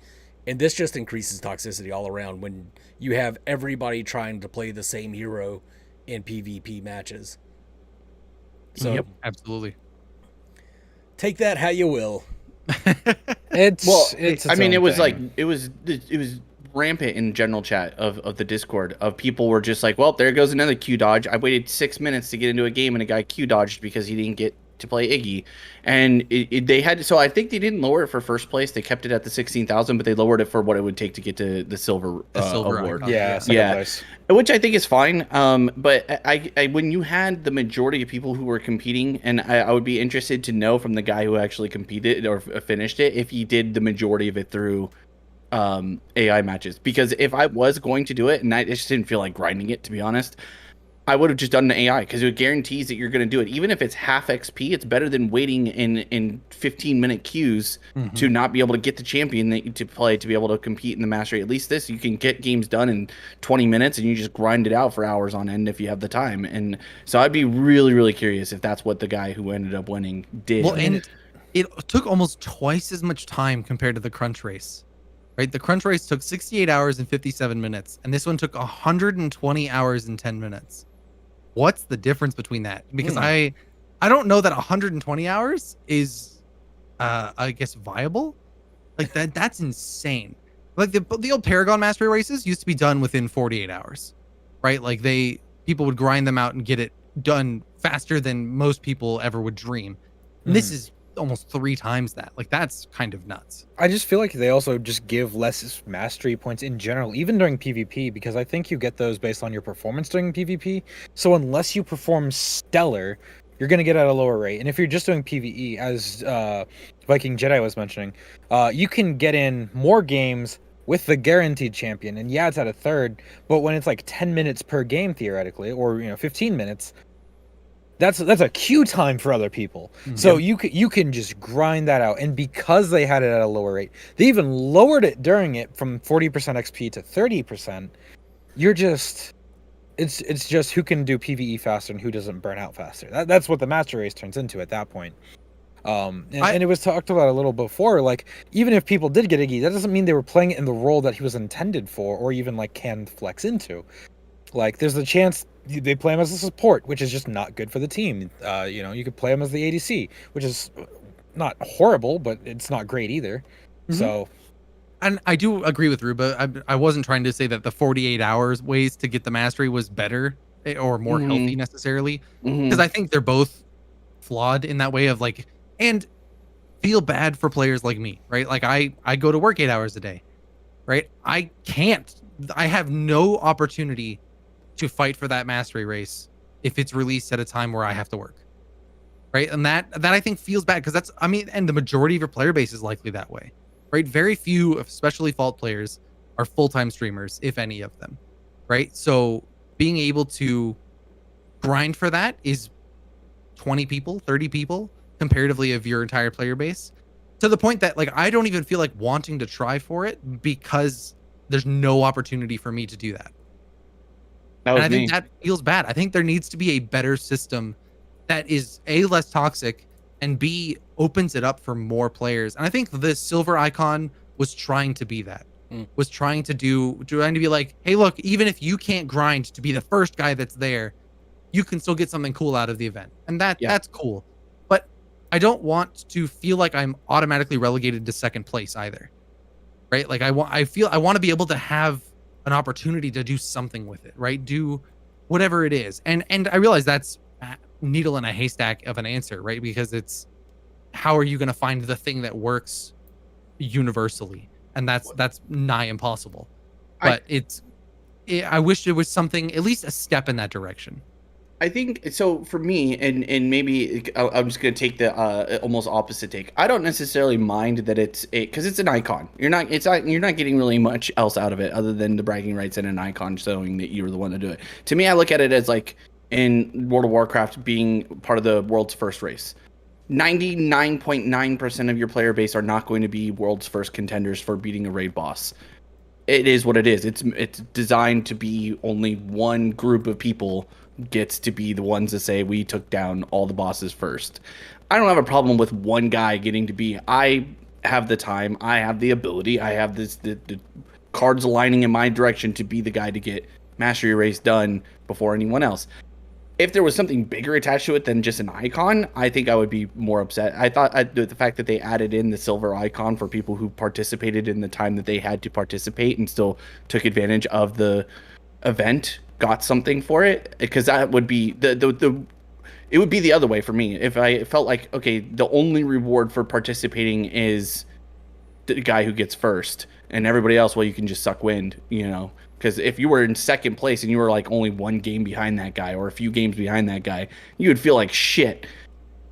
and this just increases toxicity all around when you have everybody trying to play the same hero in PvP matches. So Yep, absolutely. take that how you will. It's I mean, its it was own like thing. it was rampant in general chat of the Discord of people were just like, well, there goes another Q dodge. I waited 6 minutes to get into a game and a guy Q dodged because he didn't get to play Iggy, and they had to, so I think they didn't lower it for first place. They kept it at the 16,000, but they lowered it for what it would take to get to the silver award. icon. Yeah, second Yeah. place. Which I think is fine. But I when you had the majority of people who were competing, and I would be interested to know from the guy who actually competed or finished it if he did the majority of it through AI matches. Because if I was going to do it, and I just didn't feel like grinding it, to be honest, I would have just done the AI, because it guarantees that you're going to do it. Even if it's half XP, it's better than waiting in 15-minute queues to not be able to get the champion to play to be able to compete in the mastery. At least this, you can get games done in 20 minutes and you just grind it out for hours on end if you have the time. And so I'd be really, really curious if that's what the guy who ended up winning did. Well, and it took almost twice as much time compared to the crunch race. Right? The crunch race took 68 hours and 57 minutes, and this one took 120 hours and 10 minutes. What's the difference between that? Because I don't know that 120 hours is I guess viable. Like that's insane. Like the old Paragon mastery races used to be done within 48 hours. Right? Like people would grind them out and get it done faster than most people ever would dream. And this is almost 3 times that. Like, that's kind of nuts. I just feel like they also just give less mastery points in general, even during PvP, because I think you get those based on your performance during PvP. So unless you perform stellar, you're going to get at a lower rate. And if you're just doing PvE, as Viking Jedi was mentioning, you can get in more games with the guaranteed champion. And yeah, it's at a third, but when it's like 10 minutes per game, theoretically, or 15 minutes, that's a queue time for other people. So you can just grind that out. And because they had it at a lower rate, they even lowered it during it from 40% XP to 30%. You're just it's just who can do PvE faster and who doesn't burn out faster. That's what the master race turns into at that point. And it was talked about a little before, like, even if people did get Iggy, that doesn't mean they were playing it in the role that he was intended for, or even like can flex into. Like, there's a chance they play him as a support, which is just not good for the team. You could play him as the ADC, which is not horrible, but it's not great either. So, and I do agree with Ruba. I wasn't trying to say that the 48 hours ways to get the mastery was better or more healthy necessarily, because I think they're both flawed in that way of like, and feel bad for players like me, right? Like I go to work 8 hours a day, right? I have no opportunity to fight for that mastery race if it's released at a time where I have to work, right? And that I think feels bad, because and the majority of your player base is likely that way, right? Very few, especially Fault players, are full-time streamers, if any of them, right? So being able to grind for that is 20 people, 30 people comparatively of your entire player base, to the point that like I don't even feel like wanting to try for it because there's no opportunity for me to do that. And I think that feels bad. I think there needs to be a better system that is A, less toxic, and B, opens it up for more players. And I think the silver icon was trying to be that. Was trying to be like, hey, look, even if you can't grind to be the first guy that's there, you can still get something cool out of the event. And that's cool. But I don't want to feel like I'm automatically relegated to second place either. Right? Like I want to be able to have an opportunity to do something with it, right? Do whatever it is. And I realize that's a needle in a haystack of an answer, right? Because it's how are you going to find the thing that works universally? And that's nigh impossible. But I wish it was something, at least a step in that direction. I think so for me, and maybe I'm just gonna take the almost opposite take. I don't necessarily mind that because it's an icon. You're not getting really much else out of it other than the bragging rights and an icon showing that you were the one to do it. To me, I look at it as like in World of Warcraft being part of the world's first race. 99.9% of your player base are not going to be world's first contenders for beating a raid boss. It is what it is. It's designed to be only one group of people gets to be the ones that say we took down all the bosses first. I don't have a problem with one guy getting to be. I have the time. I have the ability. I have the cards aligning in my direction to be the guy to get Mastery Race done before anyone else. If there was something bigger attached to it than just an icon, I think I would be more upset. I thought the fact that they added in the silver icon for people who participated in the time that they had to participate and still took advantage of the event got something for it, because that would be it would be the other way for me if I felt like, okay, the only reward for participating is the guy who gets first and everybody else, well, you can just suck wind, because if you were in second place and you were like only one game behind that guy or a few games behind that guy, you would feel like shit.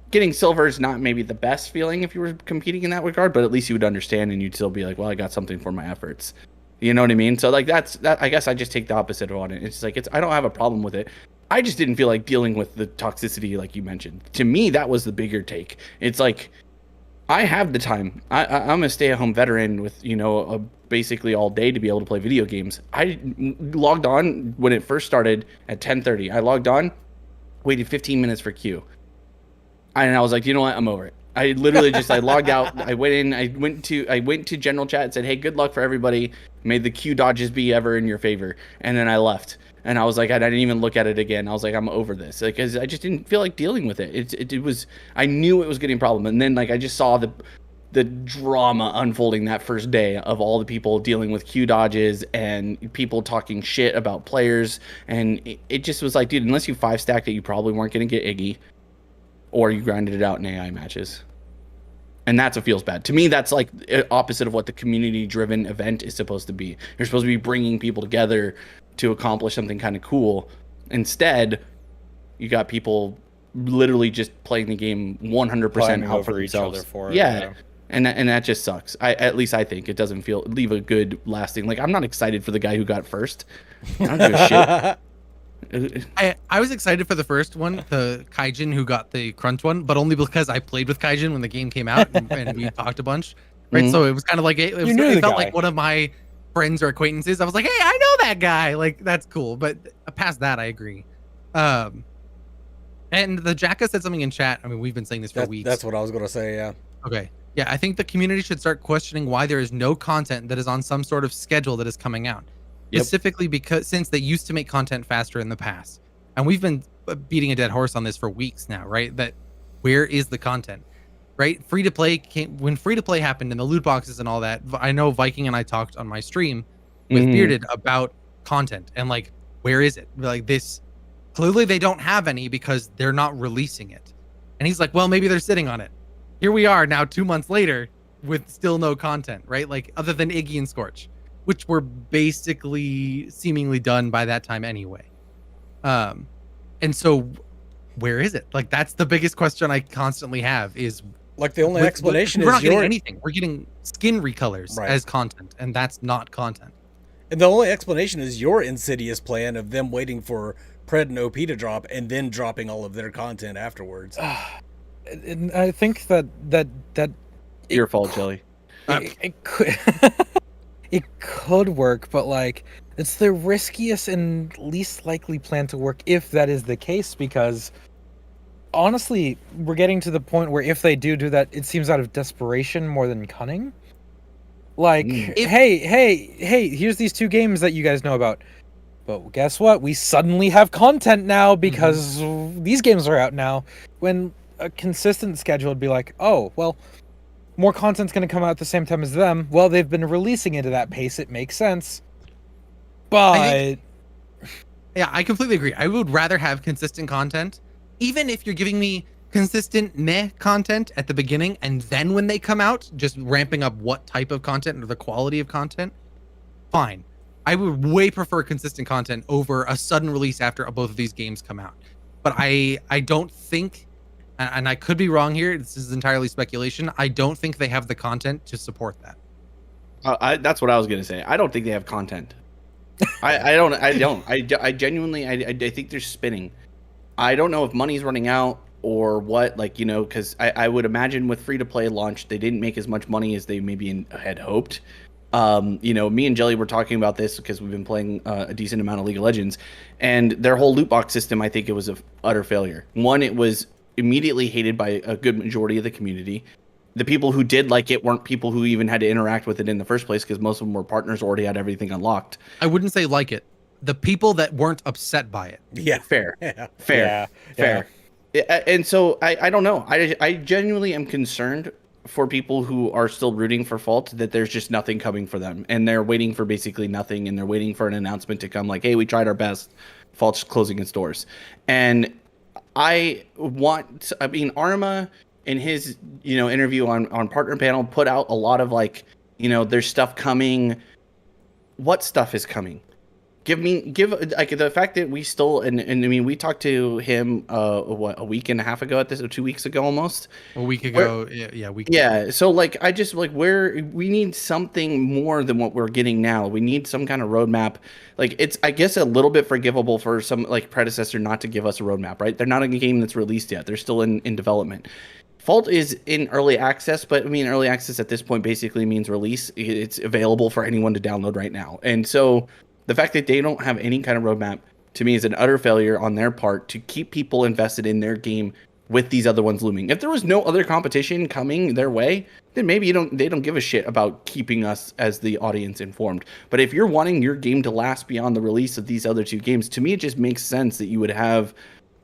Getting silver is not maybe the best feeling if you were competing in that regard, but at least you would understand and you'd still be like, well, I got something for my efforts. You know what I mean? So like that. I guess I just take the opposite on it. It's like I don't have a problem with it. I just didn't feel like dealing with the toxicity like you mentioned. To me, that was the bigger take. It's like I have the time. I'm a stay-at-home veteran with basically all day to be able to play video games. I logged on when it first started at 10:30. I logged on, waited 15 minutes for queue, and I was like, you know what? I'm over it. I literally just I logged out. I went in. I went to general chat and said, "Hey, good luck for everybody. May the queue dodges be ever in your favor." And then I left. And I was like, I didn't even look at it again. I was like, I'm over this, because I just didn't feel like dealing with it. It was. I knew it was getting a problem, and then I just saw the drama unfolding that first day of all the people dealing with queue dodges and people talking shit about players, and it just was like, dude, unless you 5-stacked it, you probably weren't going to get Iggy, or you grinded it out in AI matches. And that's what feels bad. To me, that's like opposite of what the community-driven event is supposed to be. You're supposed to be bringing people together to accomplish something kind of cool. Instead, you got people literally just playing the game 100% out for themselves. Yeah. And that just sucks. At least I think it doesn't leave a good lasting. Like, I'm not excited for the guy who got first. I don't give a shit. I was excited for the first one, the Kaijin who got the crunch one, but only because I played with Kaijin when the game came out and we talked a bunch, right? Mm-hmm. So it was kind of like it felt like one of my friends or acquaintances. I was like, hey, I know that guy. Like, that's cool. But past that, I agree. And the Jacka said something in chat. I mean, we've been saying this for weeks. That's what I was gonna say. Yeah. Okay. Yeah, I think the community should start questioning why there is no content that is on some sort of schedule that is coming out. Specifically because since they used to make content faster in the past, and we've been beating a dead horse on this for weeks now, right? That where is the content, right? Free to play when free to play happened and the loot boxes and all that. I know Viking and I talked on my stream with Bearded about content and like, where is it? Like, this clearly they don't have any because they're not releasing it. And he's like, well, maybe they're sitting on it. Here we are now 2 months later with still no content, right? Like, other than Iggy and Scorch, which were basically seemingly done by that time anyway. And so where is it? Like, that's the biggest question I constantly have is, like, the only explanation is we're not getting anything. We're getting skin recolors right as content, and that's not content. And the only explanation is your insidious plan of them waiting for Pred and OP to drop and then dropping all of their content afterwards. And I think that your fault, Jelly. It could it could work, but like, it's the riskiest and least likely plan to work if that is the case, because honestly, we're getting to the point where if they do that, it seems out of desperation more than cunning. Like, hey, here's these 2 games that you guys know about. But guess what? We suddenly have content now because these games are out now. When a consistent schedule would be like, oh, well, more content's going to come out at the same time as them. Well, they've been releasing it at that pace. It makes sense. But yeah, I completely agree. I would rather have consistent content, even if you're giving me consistent meh content at the beginning, and then when they come out, just ramping up what type of content or the quality of content, fine. I would way prefer consistent content over a sudden release after both of these games come out. But I don't think, and I could be wrong here, this is entirely speculation, I don't think they have the content to support that. That's what I was gonna say. I don't think they have content. I genuinely, I think they're spinning. I don't know if money's running out or what, like, you know, because I would imagine with free-to-play launch, they didn't make as much money as they maybe had hoped. You know, me and Jelly were talking about this because we've been playing a decent amount of League of Legends, and their whole loot box system, I think it was an utter failure. One, it was immediately hated by a good majority of the community. The people who did like it weren't people who even had to interact with it in the first place, because most of them were partners, already had everything unlocked. I wouldn't say like it. The people that weren't upset by it. Yeah. Fair. Yeah. Fair. And so I don't know. I genuinely am concerned for people who are still rooting for Fault, that there's just nothing coming for them, and they're waiting for basically nothing, and they're waiting for an announcement to come like, hey, we tried our best, Fault's closing its doors. And Arma in his, you know, interview on Partner Panel put out a lot of, like, you know, there's stuff coming. What stuff is coming? Give like the fact that we still, and I mean, we talked to him a week and a half ago at this, or 2 weeks ago almost. A week ago, yeah. So like, I just like, we need something more than what we're getting now. We need some kind of roadmap. Like, it's, I guess, a little bit forgivable for some like Predecessor not to give us a roadmap, right? They're not in a game that's released yet. They're still in development. Fault is in early access, but I mean, early access at this point basically means release. It's available for anyone to download right now, and so the fact that they don't have any kind of roadmap, to me, is an utter failure on their part to keep people invested in their game with these other ones looming. If there was no other competition coming their way, then maybe they don't give a shit about keeping us as the audience informed. But if you're wanting your game to last beyond the release of these other two games, to me, it just makes sense that you would have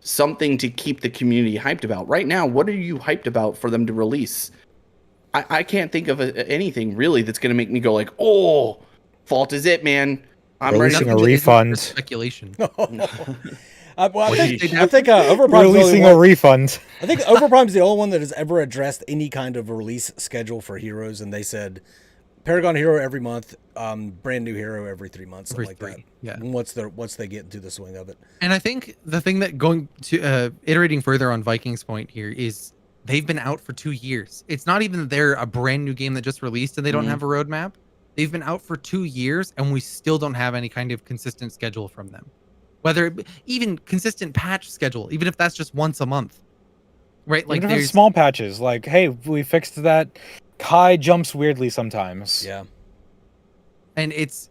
something to keep the community hyped about. Right now, what are you hyped about for them to release? I can't think of anything really that's going to make me go like, oh, Fault is it, man. I'm Releasing ready a refund. Speculation. I think Overprime's Releasing a refund. I think Overprime's the only one that has ever addressed any kind of release schedule for heroes, and they said Paragon hero every month, brand new hero every 3 months, something like that. Yeah. Once they get into the swing of it. And I think the thing that going to iterating further on Vikings' point here is they've been out for 2 years. It's not even that they're a brand new game that just released and they don't have a roadmap. They've been out for 2 years and we still don't have any kind of consistent schedule from them. Whether even consistent patch schedule, even if that's just once a month, right? Like, there's small patches. Like, hey, we fixed that. Kai jumps weirdly sometimes. Yeah. And it's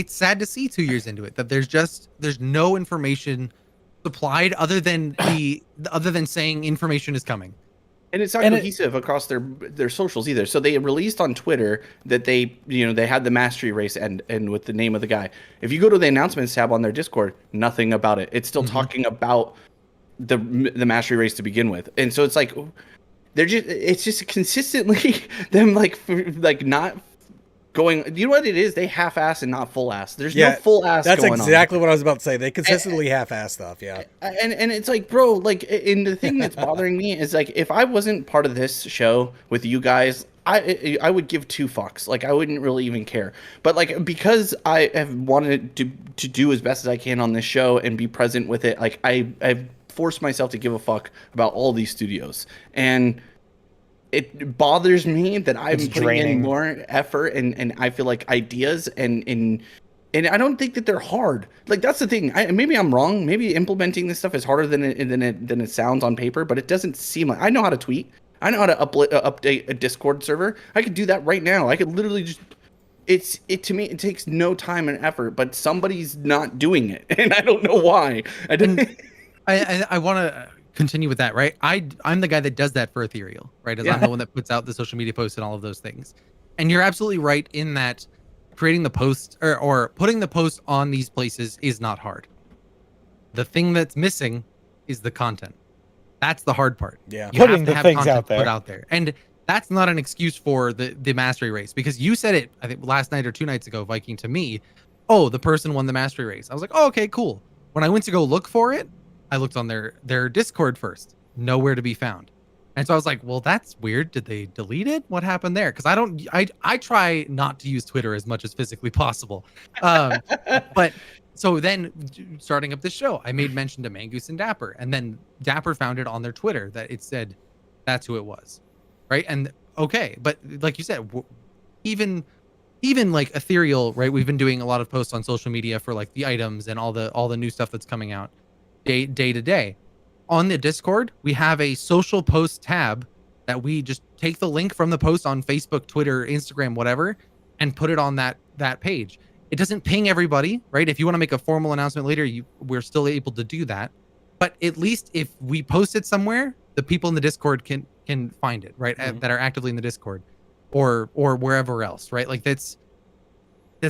sad to see 2 years into it that there's no information supplied other than saying information is coming. And it's not cohesive across their socials either. So they released on Twitter that they had the mastery race and with the name of the guy. If you go to the announcements tab on their Discord, nothing about it. It's still talking about the mastery race to begin with. And so it's like it's just consistently them like not going. You know what it is? They half-ass and not full-ass. There's no full-ass. That's going exactly on. what I was about to say. They consistently half-ass stuff. Yeah. And it's like, bro, like, and the thing that's bothering me is, like, if I wasn't part of this show with you guys, I would give 2 fucks. Like, I wouldn't really even care. But like, because I have wanted to do as best as I can on this show and be present with it, like, I've forced myself to give a fuck about all these studios. And it bothers me that I'm putting in more effort and I feel like ideas and I don't think that they're hard. Like, that's the thing. Maybe I'm wrong. Maybe implementing this stuff is harder than it sounds on paper, but it doesn't seem like. I know how to tweet. I know how to update a Discord server. I could do that right now. I could literally just. To me, it takes no time and effort, but somebody's not doing it, and I don't know why. I want to continue with that, right? I'm the guy that does that for Ethereal, right? I'm the one that puts out the social media posts and all of those things. And you're absolutely right in that creating the post or putting the post on these places is not hard. The thing that's missing is the content. That's the hard part. Yeah. You Putting have to the have things content out there. put out there. And that's not an excuse for the mastery race, because you said it, I think last night or 2 nights ago, Viking, to me, oh, the person won the mastery race. I was like, oh, okay, cool. When I went to go look for it, I looked on their Discord first. nowhere to be found. And so I was like, well, that's weird. Did they delete it? What happened there? Because I try not to use Twitter as much as physically possible. But so then starting up this show, I made mention to Mangoose and Dapper, and then Dapper found it on their Twitter that it said that's who it was, right? And okay, but like you said, even like Ethereal, right? We've been doing a lot of posts on social media for like the items and all the new stuff that's coming out day to day. On the Discord, we have a social post tab that we just take the link from the post on Facebook, Twitter, Instagram, whatever, and put it on that page. It doesn't ping everybody, right? If you want to make a formal announcement later, we're still able to do that. But at least if we post it somewhere, the people in the Discord can find it, right? That are actively in the Discord or wherever else, right? Like that's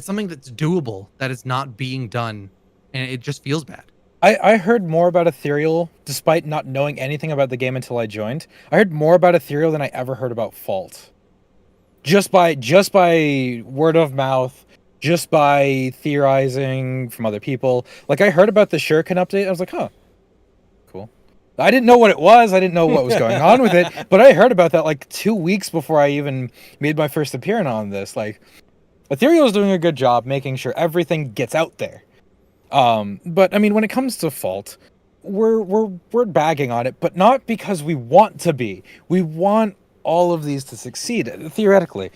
something that's doable that is not being done, and it just feels bad. I heard more about Ethereal, despite not knowing anything about the game until I joined. I heard more about Ethereal than I ever heard about Fault. Just by word of mouth, just by theorizing from other people. Like, I heard about the Shuriken update. I was like, huh, cool. I didn't know what it was. I didn't know what was going on with it. But I heard about that like 2 weeks before I even made my first appearance on this. Like, Ethereal is doing a good job making sure everything gets out there. But I mean, when it comes to Fault, we're bagging on it, but not because we want to be. We want all of these to succeed, theoretically.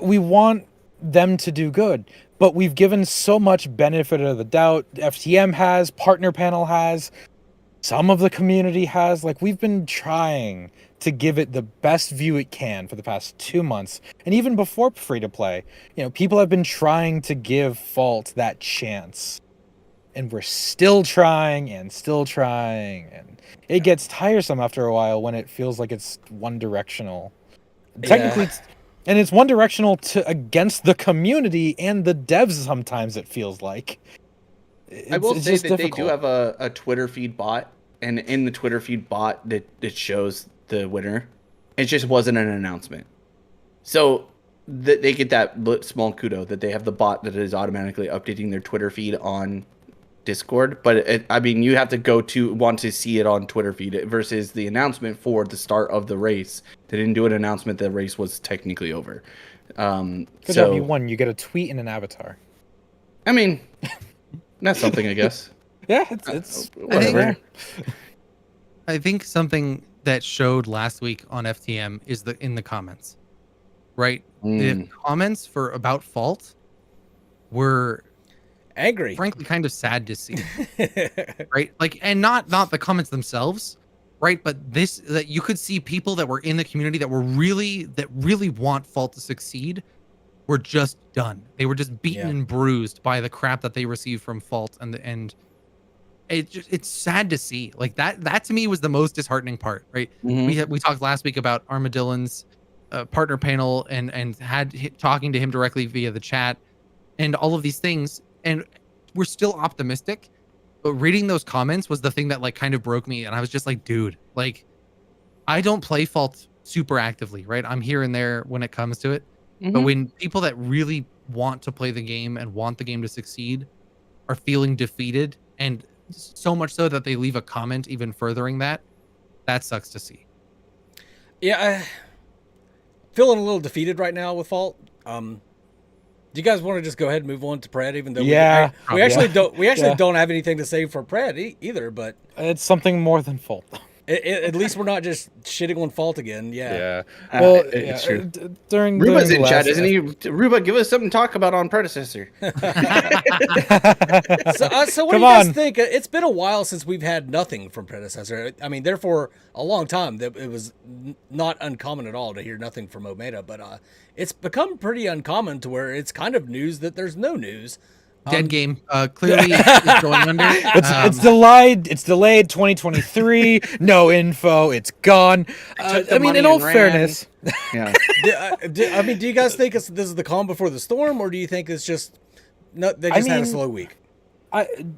We want them to do good, but we've given so much benefit of the doubt. FTM has, partner panel has, some of the community has. Like, we've been trying to give it the best view it can for the past 2 months, and even before free to play, people have been trying to give Fault that chance. And we're still trying, and it gets tiresome after a while when it feels like it's one directional. Technically, it's one directional against the community and the devs. Sometimes it feels like. I will say that they do have a Twitter feed bot, and in the Twitter feed bot that shows the winner, it just wasn't an announcement. So they get that small kudo that they have the bot that is automatically updating their Twitter feed on Discord, but you have to want to see it on Twitter feed versus the announcement for the start of the race. They didn't do an announcement that the race was technically over. Good job, you won. You get a tweet and an avatar. I mean, that's something, I guess. Yeah, it's whatever. I think something that showed last week on FTM is in the comments, right? The comments about Fault were angry, frankly kind of sad to see. Right? Like, and not the comments themselves, right? But that you could see people that were in the community that really want Fault to succeed were just done. They were just beaten and bruised by the crap that they received from Fault, and it's sad to see. Like, that to me was the most disheartening part, right? We talked last week about Armadillon's partner panel and had talking to him directly via the chat and all of these things. And we're still optimistic, but reading those comments was the thing that like kind of broke me. And I was just like, dude, like, I don't play Fault super actively, right? I'm here and there when it comes to it. But when people that really want to play the game and want the game to succeed are feeling defeated, and so much so that they leave a comment even furthering that sucks to see. Yeah, I feeling a little defeated right now with Fault. Do you guys want to just go ahead and move on to Pred, even though we actually don't have anything to say for Pred either, but it's something more than Fault. At least we're not just shitting on Fault again. Yeah. Well, it's true. During Ruba's the in chat, isn't he? Ruba, give us something to talk about on Predecessor. So what do you guys think? It's been a while since we've had nothing from Predecessor. I mean, therefore, a long time. That it was not uncommon at all to hear nothing from Omega, but it's become pretty uncommon to where it's kind of news that there's no news. Dead game. Clearly it's going under. It's delayed. It's delayed 2023. No info. It's gone. I mean, in all fairness. Yeah. Do you guys think this is the calm before the storm, or do you think it's just they had a slow week?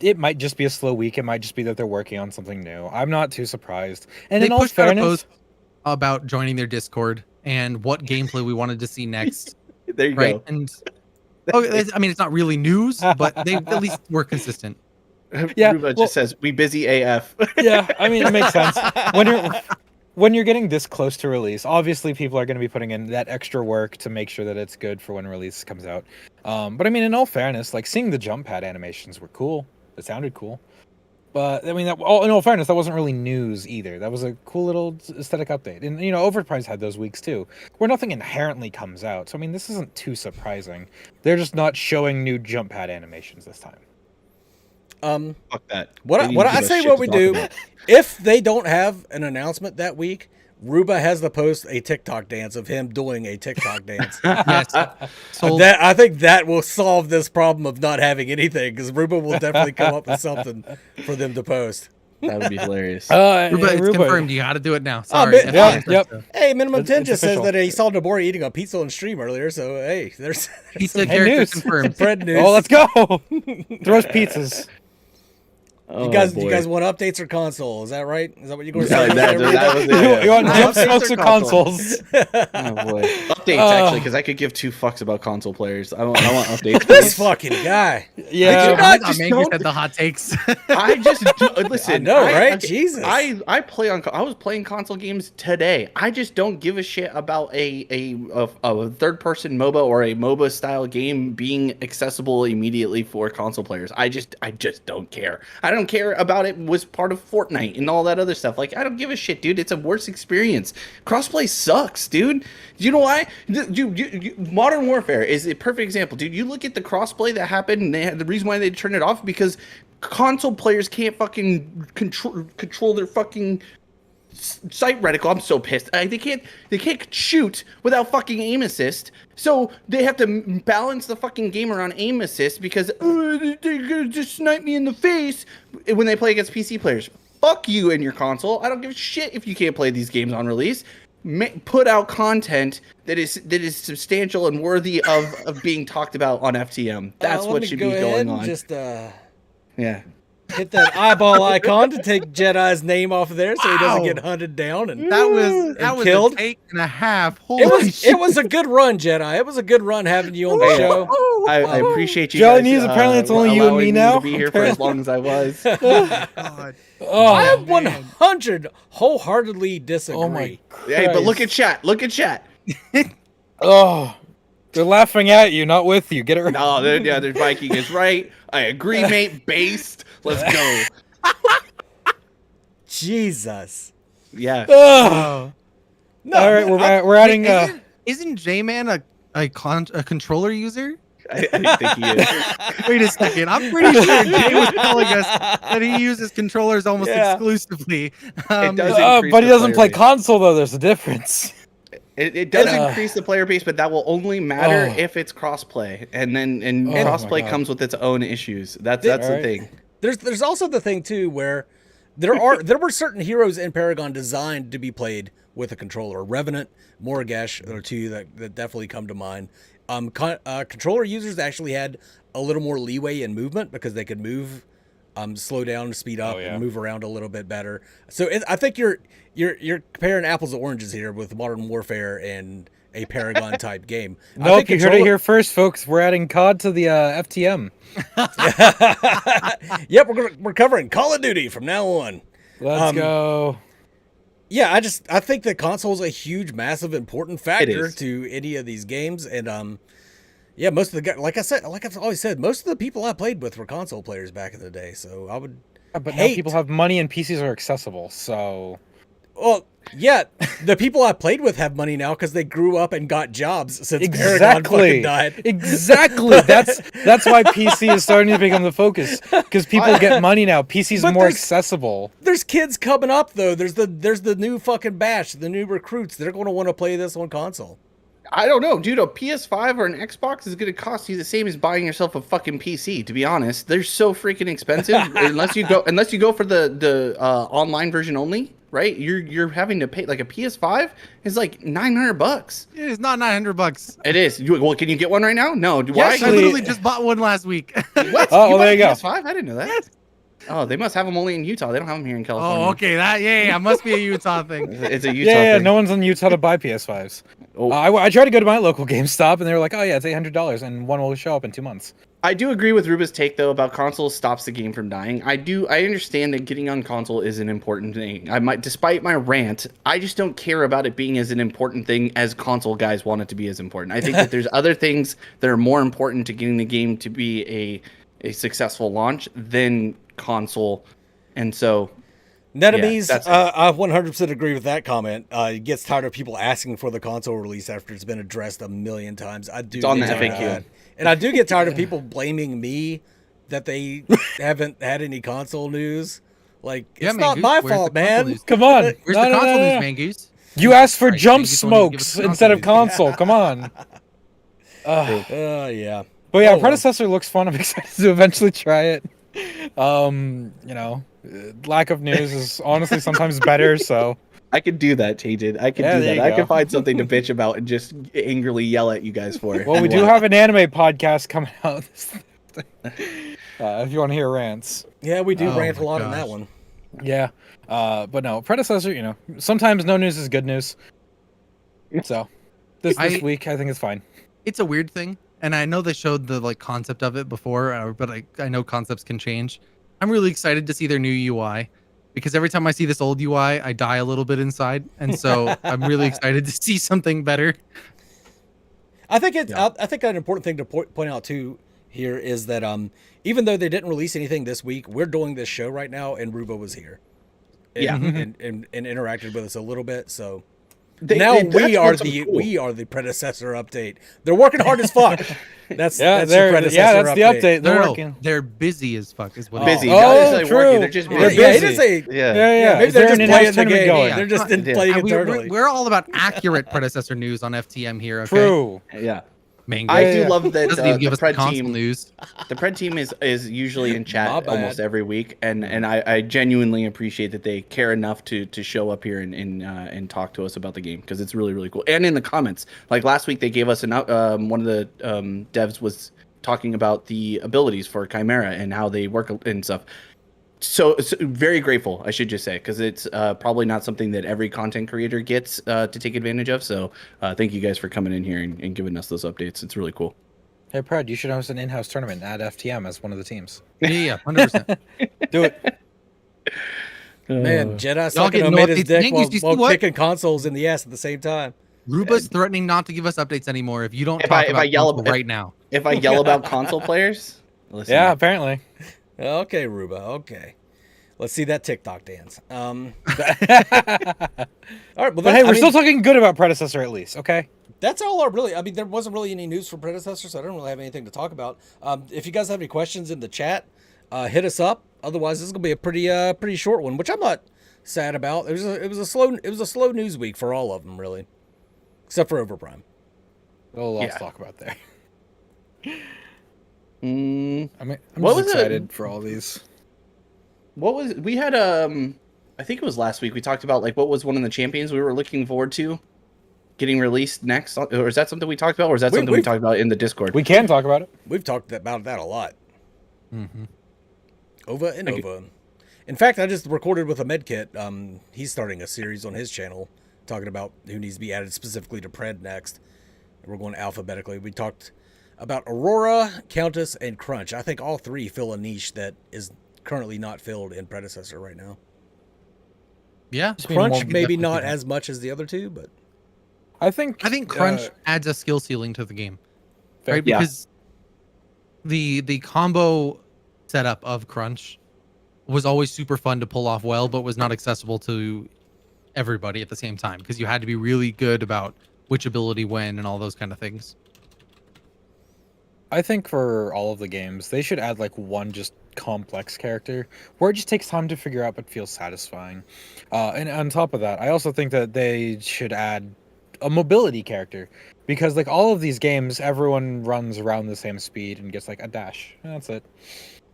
It might just be a slow week. It might just be that they're working on something new. I'm not too surprised. And they in all pushed out a fairness, post about joining their Discord and what gameplay we wanted to see next. There you right? go. And I mean, it's not really news, but they at least were consistent. Yeah, Ruba well- just says we busy AF. Yeah, I mean, it makes sense. When you're getting this close to release, obviously people are going to be putting in that extra work to make sure that it's good for when release comes out. But I mean, in all fairness, like seeing the jump pad animations were cool. It sounded cool. But I mean, in all fairness, that wasn't really news either. That was a cool little aesthetic update. And Overprime's had those weeks too, where nothing inherently comes out. So I mean, this isn't too surprising. They're just not showing new jump pad animations this time. Fuck that. What They need I to give us say shit what to we talk do, about. if they don't have an announcement that week, Ruba has to post a TikTok dance of him doing a TikTok dance. Yes. Sold. I think that will solve this problem of not having anything, because Ruba will definitely come up with something for them to post. That would be hilarious. Ruba, it's Ruba. confirmed. You got to do it now. Oh, Sorry. but- Yeah, yep. Hey, Minimum It's 10 just says official. that he saw Nabori eating a pizza on stream earlier, so hey, there's Pizza Hey, character news. confirmed. Fred news. Oh, let's go! Throws pizzas. Oh, you guys boy. want updates or console? Is that right? Is that what you're going to Yeah, say? that was it. You want Yeah. jump Updates smokes or or consoles? Oh boy. Updates actually, because I could give two fucks about console players. I want updates. This please. fucking guy. Yeah. Dude, I I thought just Mangus don't- had the hot takes. I just do, listen. I know, right? Jesus. I play on. I was playing console games today. I just don't give a shit about a third person MOBA or a MOBA style game being accessible immediately for console players. I just don't care. I don't care about it was part of Fortnite and all that other stuff. Like I don't give a shit, dude. It's a worse experience. Crossplay sucks, dude. You know why? Modern Warfare is a perfect example, dude. You look at the crossplay that happened, and the reason why they turned it off because console players can't fucking control their fucking sight reticle. I'm so pissed. They can't shoot without fucking aim assist. So they have to balance the fucking game around aim assist because they're gonna just snipe me in the face when they play against PC players. Fuck you and your console. I don't give a shit if you can't play these games on release. Put out content that is substantial and worthy of being talked about on FTM. That's Let what me should go be ahead going and on. Just Yeah. hit that eyeball icon to take Jedi's name off of there, so he doesn't Wow. get hunted down. And that was killed? a take and a half. it Holy was shit. it was a good run, Jedi. It was a good run having you on the Hey, show. I appreciate you Jelly guys. Knees, apparently it's only you and allowing me now. to be here for as long as I was. God. Oh, I have man. 100 wholeheartedly disagree. oh my Hey, but look Christ. at chat. Look at chat. Oh, they're laughing at you, not with you. Get it right. No, their Viking is right. I agree, mate. Based. Let's go. Jesus. Yeah. Oh. No, All right, we're adding. Isn't J-Man a controller user? I didn't think he is. Wait a second. I'm pretty sure Jay was telling us that he uses controllers almost Yeah. exclusively. does increase But he the doesn't player play base. console though. There's a difference. It does Uh. increase the player base, but that will only matter Oh. if it's crossplay, and Oh my crossplay God. comes with its own issues. That's All the right. thing. There's also the thing too where there were certain heroes in Paragon designed to be played with a controller. Revenant, Morgash are two that definitely come to mind. Controller users actually had a little more leeway in movement because they could move, slow down, speed up, Oh, yeah. and move around a little bit better. So I think you're comparing apples to oranges here with Modern Warfare and a Paragon type game. I Nope, think you heard it here first, folks. We're adding COD to the FTM. Yep, we're covering Call of Duty from now on. Let's go. Yeah, I think that console's a huge, massive, important factor is. to any of these games, and yeah, most of the guys, like I've always said, most of the people I played with were console players back in the day. So I would, But now hate- people have money and PCs are accessible. So well, yeah, the people I played with have money now because they grew up and got jobs since Paragon exactly, fucking died. exactly. That's why PC is starting to become the focus because people get money now. PCs But are more there's- accessible. There's kids coming up though. There's the new fucking batch, the new recruits. They're going to want to play this on console. I don't know, dude. A PS5 or an Xbox is going to cost you the same as buying yourself a fucking PC. To be honest, they're so freaking expensive. unless you go for the online version only, right? You're having to pay like a PS5 is like $900. It's not $900. It is. Well, can you get one right now? No. Do Yes, I Actually- literally just bought one last week. What? Oh, well, bought there a you go. PS5? I didn't know that. Oh, they must have them only in Utah. They don't have them here in California. Oh, okay. That yeah, must be a Utah thing. It's a Utah Yeah, thing. no one's in Utah to buy PS5s. Oh. I tried to go to my local GameStop and they were like, "Oh yeah, it's $800 and one will show up in 2 months." I do agree with Ruba's take though about console stops the game from dying. I understand that getting on console is an important thing. Despite my rant, I just don't care about it being as an important thing as console guys want it to be as important. I think that there's other things that are more important to getting the game to be a successful launch than console. And so Netemies, I 100% agree with that comment. It gets tired of people asking for the console release after it's been addressed a million times. I do. It's on the get tired of FAQ. that. And I do get tired of people blaming me that they haven't had any console news. Like, it's not my fault, man. Come on. Where's the console news, Mangoose? You asked for Right, jump Mangoose won't give us smokes the instead of console console. Come on. Yeah. But yeah, Oh, well. Predecessor looks fun. I'm excited to eventually try it. Lack of news is honestly sometimes better. So I could do that, Tated. I could Yeah, do there that. you I go. could find something to bitch about and just angrily yell at you guys for. well, we do have an anime podcast coming out. If you want to hear rants. Yeah, we do Oh rant a my lot on that gosh. one. Yeah. But no, Predecessor. Sometimes no news is good news. So this week I think it's fine. It's a weird thing, and I know they showed the concept of it before, but I know concepts can change. I'm really excited to see their new UI, because every time I see this old UI, I die a little bit inside, and so I'm really excited to see something better. I think I think an important thing to point out too here is that even though they didn't release anything this week, we're doing this show right now, and Ruba was here. And, and interacted with us a little bit. So we are the predecessor update. They're working hard as fuck. That's your predecessor that's update. the update. They're No, working. they're busy as fuck. Is what busy. Oh, Not necessarily true. working. They're just They're busy. Yeah, he didn't say. Yeah. Maybe Is they're there just an playing in-house the tournament game. going? They're just playing internally. We're all about accurate predecessor news on FTM here. Okay? True. Yeah. Mango. I do love that Doesn't even give the us the Pred console team. news. The Pred team is usually in My chat bad. almost every week, and I genuinely appreciate that they care enough to show up here and talk to us about the game, because it's really, really cool. And in the comments, like last week, they gave us one of the devs was talking about the abilities for Chimera and how they work and stuff. So very grateful, I should just say, because it's probably not something that every content creator gets to take advantage of. So thank you guys for coming in here and giving us those updates. It's really cool. Hey, Pred, you should host an in-house tournament. Add FTM as one of the teams. Yeah, 100%. Do it. Man, Jedi Y'all sucking get on no made his updates. dick Mangoose, you see while what? kicking consoles in the ass at the same time. Ruba's threatening not to give us updates anymore if you don't If talk I about yell console right now. If I yell about console players, listen. Yeah, apparently. Okay, Ruba. Okay. Let's see that TikTok dance. All right, well, But hey, we're still talking good about Predecessor at least, okay? that's all I mean, there wasn't really any news for Predecessor, so I don't really have anything to talk about. If you guys have any questions in the chat, hit us up. Otherwise, this is gonna be a pretty short one, which I'm not sad about. It was a slow news week for all of them, really, except for Overprime. Well, let's Yeah. talk about there. Mm, I'm What just was it? excited for all these. we had I think it was last week we talked about what was one of the champions we were looking forward to getting released next, or is that something we talked about, or is that something we talked about in the Discord? We can talk about it. We've talked about that a lot. Mm-hmm. Over and Thank over. In fact, I just recorded with a medkit. He's starting a series on his channel talking about who needs to be added specifically to Pred next. We're going alphabetically. We talked about Aurora, Countess, and Crunch. I think all three fill a niche that is currently not filled in Predecessor right now. Yeah, Crunch maybe not as much as the other two, but I think Crunch adds a skill ceiling to the game, Fair. right? Yeah. Because the combo setup of Crunch was always super fun to pull off well, but was not accessible to everybody at the same time, because you had to be really good about which ability when and all those kind of things. I think for all of the games, they should add one just complex character where it just takes time to figure out but feels satisfying. And on top of that, I also think that they should add a mobility character, because all of these games, everyone runs around the same speed and gets a dash. That's it.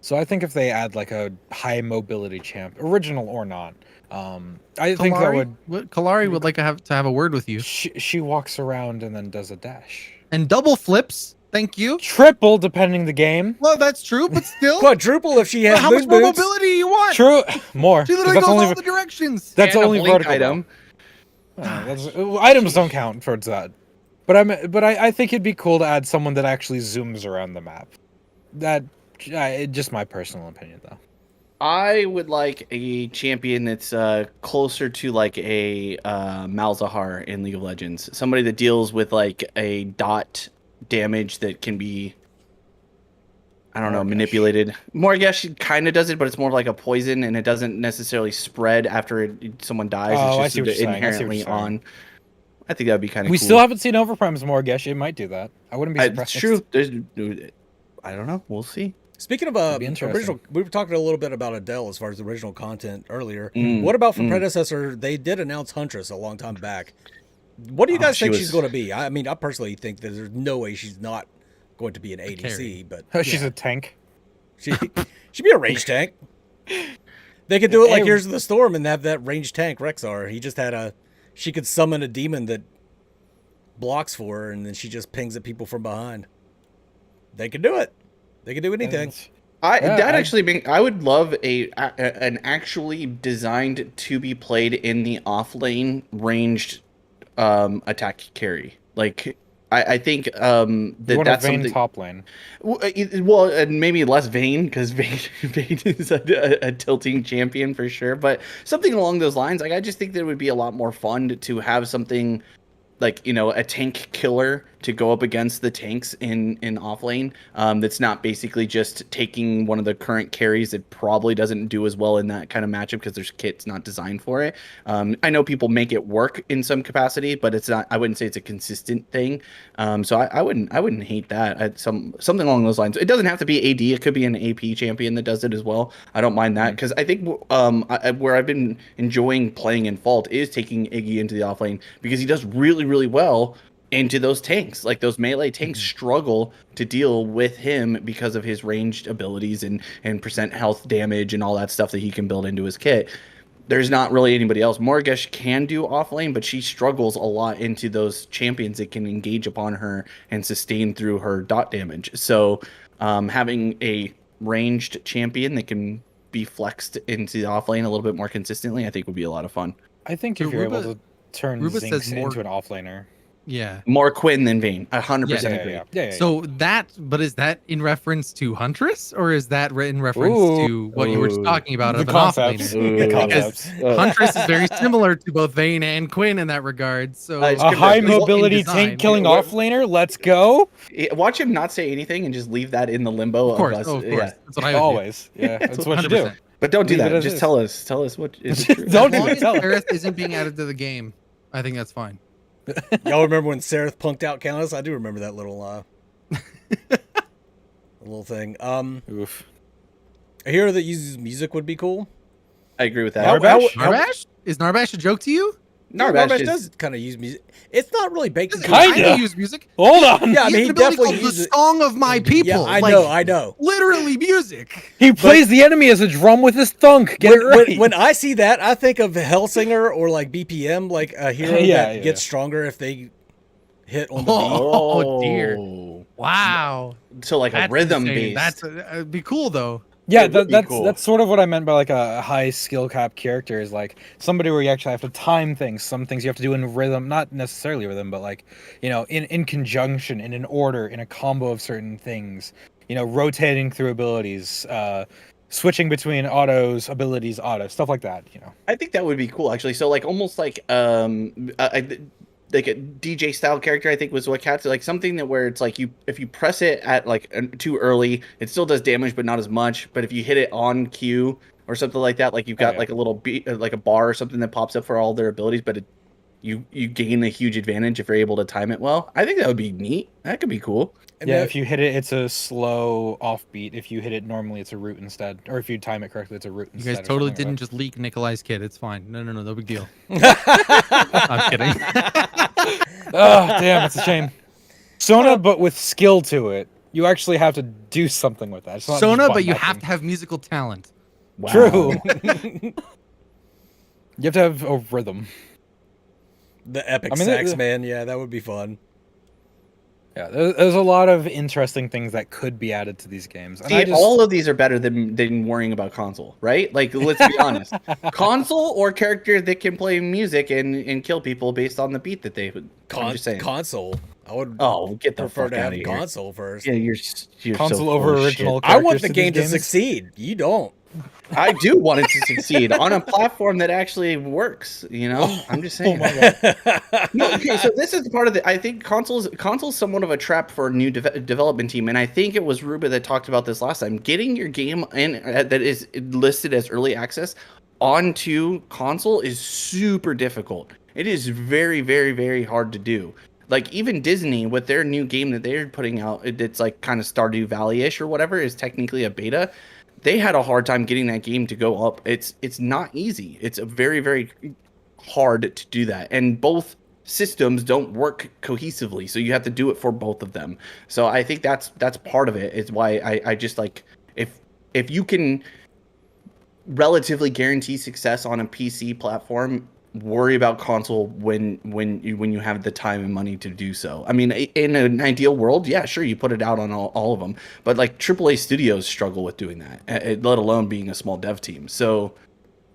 So I think if they add a high mobility champ, original or not, I think that Kalari would like to have a word with you. she walks around and then does a dash. And double flips. Thank you. Triple, depending the game. Well, that's true, but still. quadruple if she has How much moon more boots. mobility do you want? True, more. She 'cause literally that's goes only all the directions. that's And a only blink vertical item. items don't count towards that. But I think it'd be cool to add someone that actually zooms around the map. That just my personal opinion, though. I would like a champion that's closer to like a Malzahar in League of Legends. Somebody that deals with like a dot damage that can be, I don't know, Morgesh. manipulated. Morgesh kind of does it, but it's more like a poison, and it doesn't necessarily spread after someone dies. Oh, I It's see what just you're saying. I see what inherently you're saying. on. I think that would be kind of We cool. still haven't seen Overprime's Morgesh. It might do that. I wouldn't be surprised. It's true. There's, I don't know. We'll see. Speaking of That'd be interesting. original, we were talking a little bit about Adele as far as the original content earlier. Mm, What about from Predecessor? They did announce Huntress a long time back. What do you guys she think was- she's going to be? I mean, I personally think that there's no way she's not going to be an ADC, carry. but Oh, she's yeah, a tank. she'd be a range tank. They could do it like Hey. Here's the Storm and have that range tank Rexar. He just had she could summon a demon that blocks for her, and then she just pings at people from behind. They could do it. They could do anything. I would love an actually designed to be played in the off lane ranged attack carry. Like I think You want a that's Vayne something. top lane. Well, and maybe less Vayne because Vayne is a tilting champion for sure. But something along those lines, like I just think that it would be a lot more fun to have something like, you know, a tank killer to go up against the tanks in off lane. That's not basically just taking one of the current carries that probably doesn't do as well in that kind of matchup because there's kits not designed for it. I know people make it work in some capacity, but it's not. I wouldn't say it's a consistent thing. So I wouldn't hate that. Something along those lines. It doesn't have to be AD. It could be an AP champion that does it as well. I don't mind that because I think where I've been enjoying playing in Fault is taking Iggy into the off lane because he does really well into those tanks. Like those melee tanks struggle to deal with him because of his ranged abilities and percent health damage and all that stuff that he can build into his kit. There's not really anybody else. Morgesh can do off lane, but she struggles a lot into those champions that can engage upon her and sustain through her dot damage. So having a ranged champion that can be flexed into the off lane a little bit more consistently, I think would be a lot of fun. I think So if you're able Ruba- to turn Ruba Zinx says more- into an offlaner. Yeah. More Quinn than Vayne. 100% Yeah, agree. Yeah. So but is that in reference to Huntress or is that in reference Ooh. to what you were just talking about The of an off concepts. laner? The Because concepts. Huntress is very similar to both Vayne and Quinn in that regard. So It's A good high in design. mobility tank killing offlaner. Let's go. Watch him not say anything and just leave that in the limbo Of course, us. of course. Yeah. That's what I would do. Always. Yeah, that's what you do. 100%. But don't do Leave it that. as Just is. tell us what is it true. Don't As do long it. as Tell us. Aerith isn't being added to the game, I think that's fine. Y'all remember when Sereth punked out Countess? I do remember that little little thing. Oof. A hero that uses music would be cool. I agree with that. Narbash? Narbash? Is Narbash a joke to you? Narbash is- does kind of use music. It's not really baked into Kinda. his- I use music. Hold on. Yeah, I He mean, has he an ability definitely called uses the song of my people. Yeah, I Like, know, I know. Literally music. He plays the enemy as a drum with his thunk. Get it right. When I see that, I think of Hellsinger or like BPM, like a hero Yeah, that gets stronger if they hit on the beat. Oh, dear. Wow. So like a That's rhythm insane. based. That's be cool though. Yeah, It would be that's cool. that's sort of what I meant by like a high skill cap character is like somebody where you actually have to time things. Some things you have to do in rhythm, not necessarily rhythm, but like, you know, in conjunction, in an order, in a combo of certain things. You know, rotating through abilities, switching between autos, abilities, auto, stuff like that. You know. I think that would be cool actually. So like almost like like a DJ style character, I think was what Kat said, like something that where it's like if you press it at like too early, it still does damage but not as much. But if you hit it on cue or something like that, like you've got yeah. like a little beat, like a bar or something that pops up for all their abilities, but you gain a huge advantage if you're able to time it well. I think that would be neat. That could be cool. And Yeah, then- if you hit it, it's a slow offbeat. If you hit it normally, it's a root instead. Or if you time it correctly, it's a root You instead. guys or totally something didn't like just leak Nikolai's kid. It's fine. No big deal. I'm kidding. that. Oh, damn, it's a shame. Sona, but with skill to it. You actually have to do something with that. It's not just Sona, button but you mashing. have to have musical talent. Wow. True. You have to have a rhythm. the epic I mean, sax the- man, yeah, that would be fun. Yeah, there's a lot of interesting things that could be added to these games. And See, all of these are better than worrying about console, right? Like, let's be honest. Console or character that can play music and kill people based on the beat that they would. I'm just saying. Console. I would Get the prefer fuck to out have of here. console first. Yeah, you're console so over full of original. shit. I want the characters game to these games. succeed. You don't. I do want it to succeed on a platform that actually works. You know, I'm just saying. Oh my god. No, okay, so this is part of the. I think consoles somewhat of a trap for a new development team, and I think it was Ruba that talked about this last time. Getting your game in that is listed as early access onto console is super difficult. It is very, very, very hard to do. Like even Disney with their new game that they're putting out, it's like kind of Stardew Valley-ish or whatever, is technically a beta. They had a hard time getting that game to go up. It's not easy. It's a very, very hard to do that. And both systems don't work cohesively. So you have to do it for both of them. So I think that's part of it. Is why I just like if you can relatively guarantee success on a PC platform, worry about console when you have the time and money to do so. I mean, in an ideal world, yeah, sure, you put it out on all of them, but like AAA studios struggle with doing that, let alone being a small dev team. So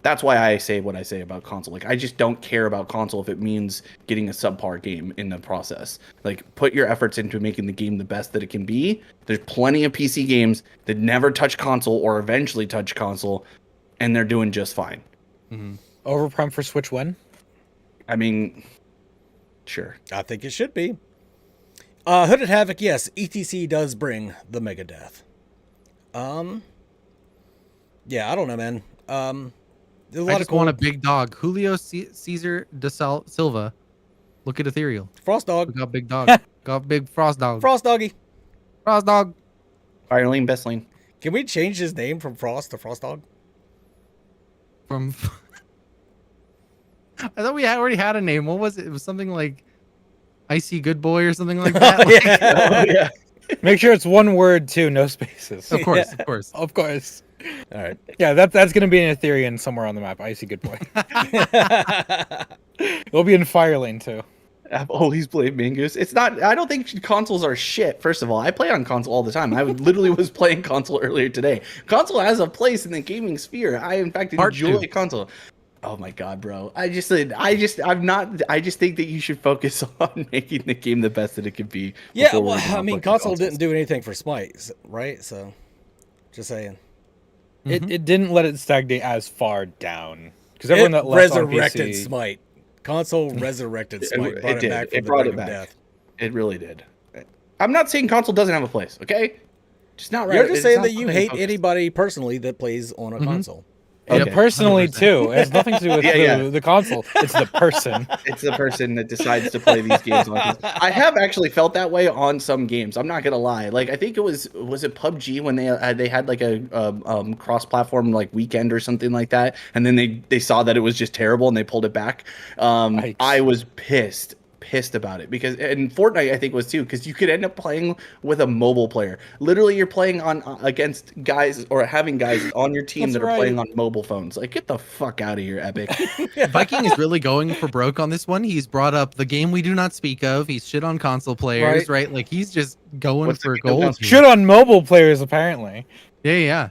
that's why I say what I say about console. Like, I just don't care about console if it means getting a subpar game in the process. Like, put your efforts into making the game the best that it can be. There's plenty of PC games that never touch console or eventually touch console, and they're doing just fine. Mm-hmm. Overprime for Switch when? I mean, sure. I think it should be. Hooded Havoc, yes, ETC does bring the Megadeth. Yeah, I don't know, man. There's a lot I of just cool... want a big dog. Julio Caesar de Silva. Look at Ethereal. Frost Dog. We got big dog. Got big Frost dog. Frost Doggy. Frost dog. Firelane, best lane. Can we change his name from Frost to Frost Dog? From I thought we already had a name. What was it? It was something like Icy Good Boy or something like that. Yeah. Oh, yeah. Make sure it's one word too, no spaces. Of course, Yeah. of course. Of course. All right. Yeah, that's gonna be an Ethereal somewhere on the map. Icy Good Boy. It'll be in Firelane too. I've always played Mangoose. It's not. I don't think consoles are shit. First of all, I play on console all the time. I literally was playing console earlier today. Console has a place in the gaming sphere. I in fact enjoy console. Oh my god, bro! I'm not. I just think that you should focus on making the game the best that it can be. Yeah, before well, worrying about I mean, fucking console consoles. didn't do anything for Smite, right? So, just saying. It didn't let it stagnate as far down because everyone that left on resurrected PC, Smite. Console resurrected Smite. Brought it back from the brink of death. It really did. I'm not saying console doesn't have a place. Okay, just not right. You're just It's saying not that you fucking hate focused. anybody personally that plays on a console. Okay. personally 100%. too. It has nothing to do with Yeah. the console. It's the person. It's the person that decides to play these games on console. I have actually felt that way on some games. I'm not gonna lie. Like I think it was it PUBG when they had like a cross-platform like weekend or something like that, and then they saw that it was just terrible and they pulled it back. Yikes. I was pissed about it because and Fortnite I think was too because you could end up playing with a mobile player. Literally, you're playing on against guys or having guys on your team That's that are right. playing on mobile phones. Like, get the fuck out of here, Epic. Viking is really going for broke on this one. He's brought up the game we do not speak of. He's shit on console players, right? Like he's just going What's the for game that gold. counts? here. Shit on mobile players apparently. Yeah.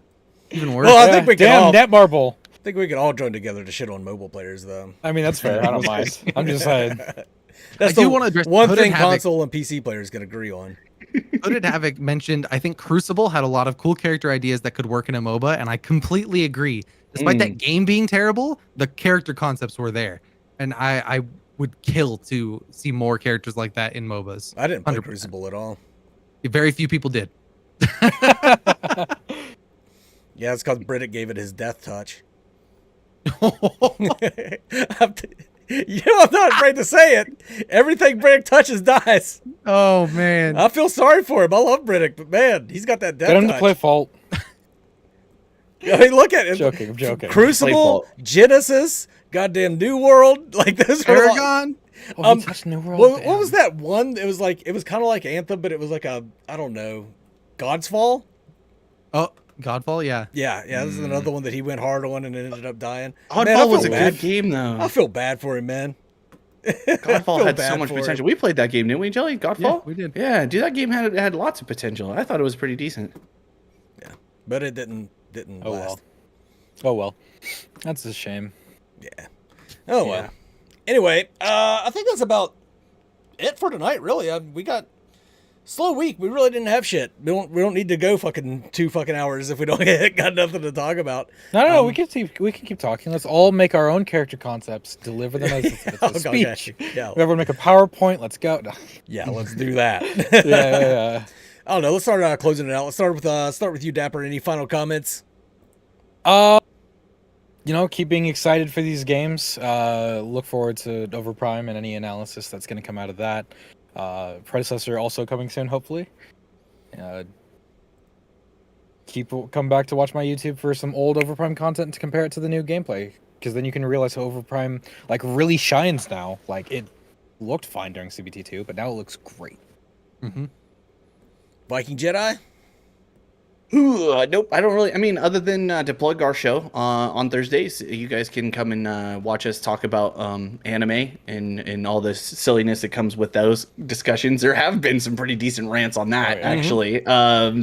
Even worse. Well, I think we can Damn all. Netmarble. I think we could all join together to shit on mobile players, though. I mean that's fair. I don't mind. I'm just saying. That's I do the wanna address one Hooded thing Havoc. console and PC players can agree on. Hooded Havoc mentioned, I think Crucible had a lot of cool character ideas that could work in a MOBA, and I completely agree. Despite that game being terrible, the character concepts were there. And I would kill to see more characters like that in MOBAs. I didn't play 100%. Crucible at all. Very few people did. Yeah, it's because Bridget gave it his death touch. I'm not afraid to say it. Everything Bridget touches dies. Oh, man. I feel sorry for him. I love Bridget, but man, he's got that death Get him touch. to play Fault. I mean, look at it. I'm joking. Crucible, Fault. Genesis, goddamn New World. Like those are like, Paragon? Oh, he touched New World. what was that one? It was kind of like Anthem, but it was like I don't know, God's Fall. Oh, Godfall? Yeah. Yeah, this is another one that he went hard on and ended up dying. Oddball Man, I was feel a bad. good game though. I feel bad for him, man. Godfall Feel had so bad much for potential. him. We played that game, didn't we, Jelly? Godfall? Yeah, we did. Yeah, dude, that game had lots of potential. I thought it was pretty decent. Yeah, but it didn't Oh last. well. Oh well. That's a shame. Yeah. Oh well. Yeah. Anyway, I think that's about it for tonight. Really, we got slow week. We really didn't have shit. We don't need to go fucking 2 fucking hours if we don't got nothing to talk about. No, we can keep talking. Let's all make our own character concepts, deliver them as a Okay. speech. Yeah. Everyone make a PowerPoint. Let's go. Yeah, let's do that. Yeah. I don't know. Let's start closing it out. Let's start with you, Dapper. Any final comments? Keep being excited for these games. Look forward to Overprime and any analysis that's going to come out of that. Predecessor also coming soon, hopefully. Come back to watch my YouTube for some old Overprime content to compare it to the new gameplay, because then you can realize how Overprime really shines now. It looked fine during CBT2, but now it looks great. Mm-hmm. Viking Jedi? Nope, I don't really. I mean, other than to plug our show on Thursdays, you guys can come and watch us talk about anime and all this silliness that comes with those discussions. There have been some pretty decent rants on that, actually.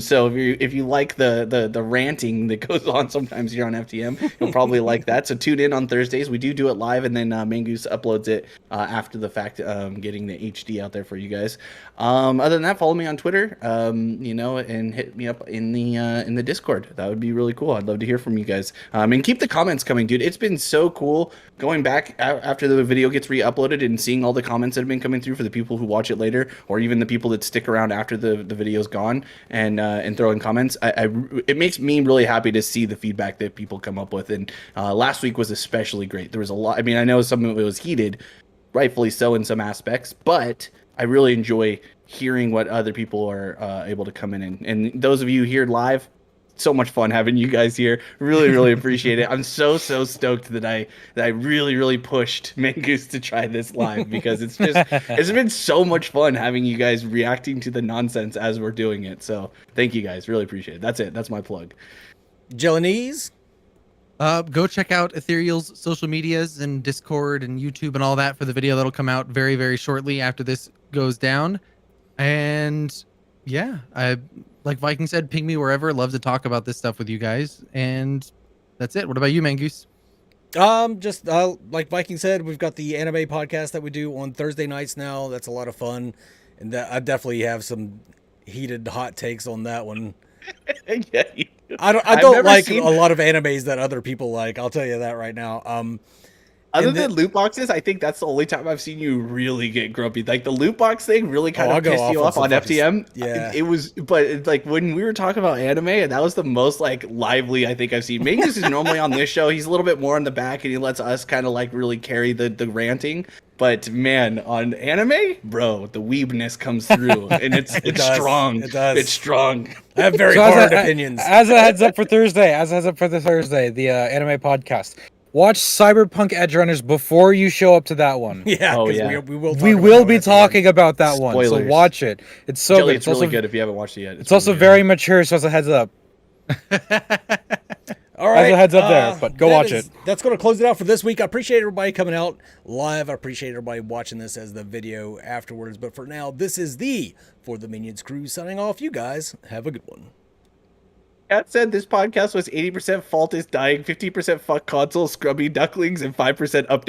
So if you like the ranting that goes on sometimes here on FTM, you'll probably like that. So tune in on Thursdays. We do it live, and then Mangoose uploads it after the fact, getting the HD out there for you guys. Other than that, follow me on Twitter, and hit me up in the Discord. That would be really cool. I'd love to hear from you guys. And keep the comments coming, dude. It's been so cool going back after the video gets re-uploaded and seeing all the comments that have been coming through for the people who watch it later, or even the people that stick around after the video's gone and throw in comments. It makes me really happy to see the feedback that people come up with. And last week was especially great. There was a lot. I mean, I know some of it was heated, rightfully so in some aspects, but I really enjoy hearing what other people are able to come in. And those of you here live, so much fun having you guys here. Really appreciate it. I'm so stoked that I really pushed Mangoose to try this live, because it's been so much fun having you guys reacting to the nonsense as we're doing it. So thank you guys. Really appreciate it. That's it. That's my plug. Jelanese? Go check out Ethereal's social medias and Discord and YouTube and all that for the video that'll come out very, very shortly after this goes down. And yeah, like Viking said, ping me wherever. Love to talk about this stuff with you guys. And that's it. What about you, Mangoose? Just like Viking said, we've got the anime podcast that we do on Thursday nights now. That's a lot of fun, and I definitely have some heated hot takes on that one. Yeah, you do. I don't like a lot of animes that other people like. I'll tell you that right now. Other than loot boxes, I think that's the only time I've seen you really get grumpy. Like the loot box thing really kind of pissed you off on FTM. Yeah, it was, but like when we were talking about anime, and that was the most lively I think I've seen. Mangus is normally on this show. He's a little bit more in the back, and he lets us kind of really carry the ranting. But man, on anime, bro, the weebness comes through, and it's strong. It does. It's strong. I have very hard opinions. As a heads up for Thursday, the anime podcast. Watch Cyberpunk Edge Runners before you show up to that one. Yeah, oh, yeah. we will be talking about that one. So watch it. It's so Jelly, good. it's really good if you haven't watched it yet. It's also very mature, so as a heads up. All right. As a heads up there, but go watch it. That's going to close it out for this week. I appreciate everybody coming out live. I appreciate everybody watching this as the video afterwards. But for now, this is For the Minions crew signing off. You guys have a good one. Kat said this podcast was 80% fault is dying, 50% fuck console, scrubby ducklings, and 5% update.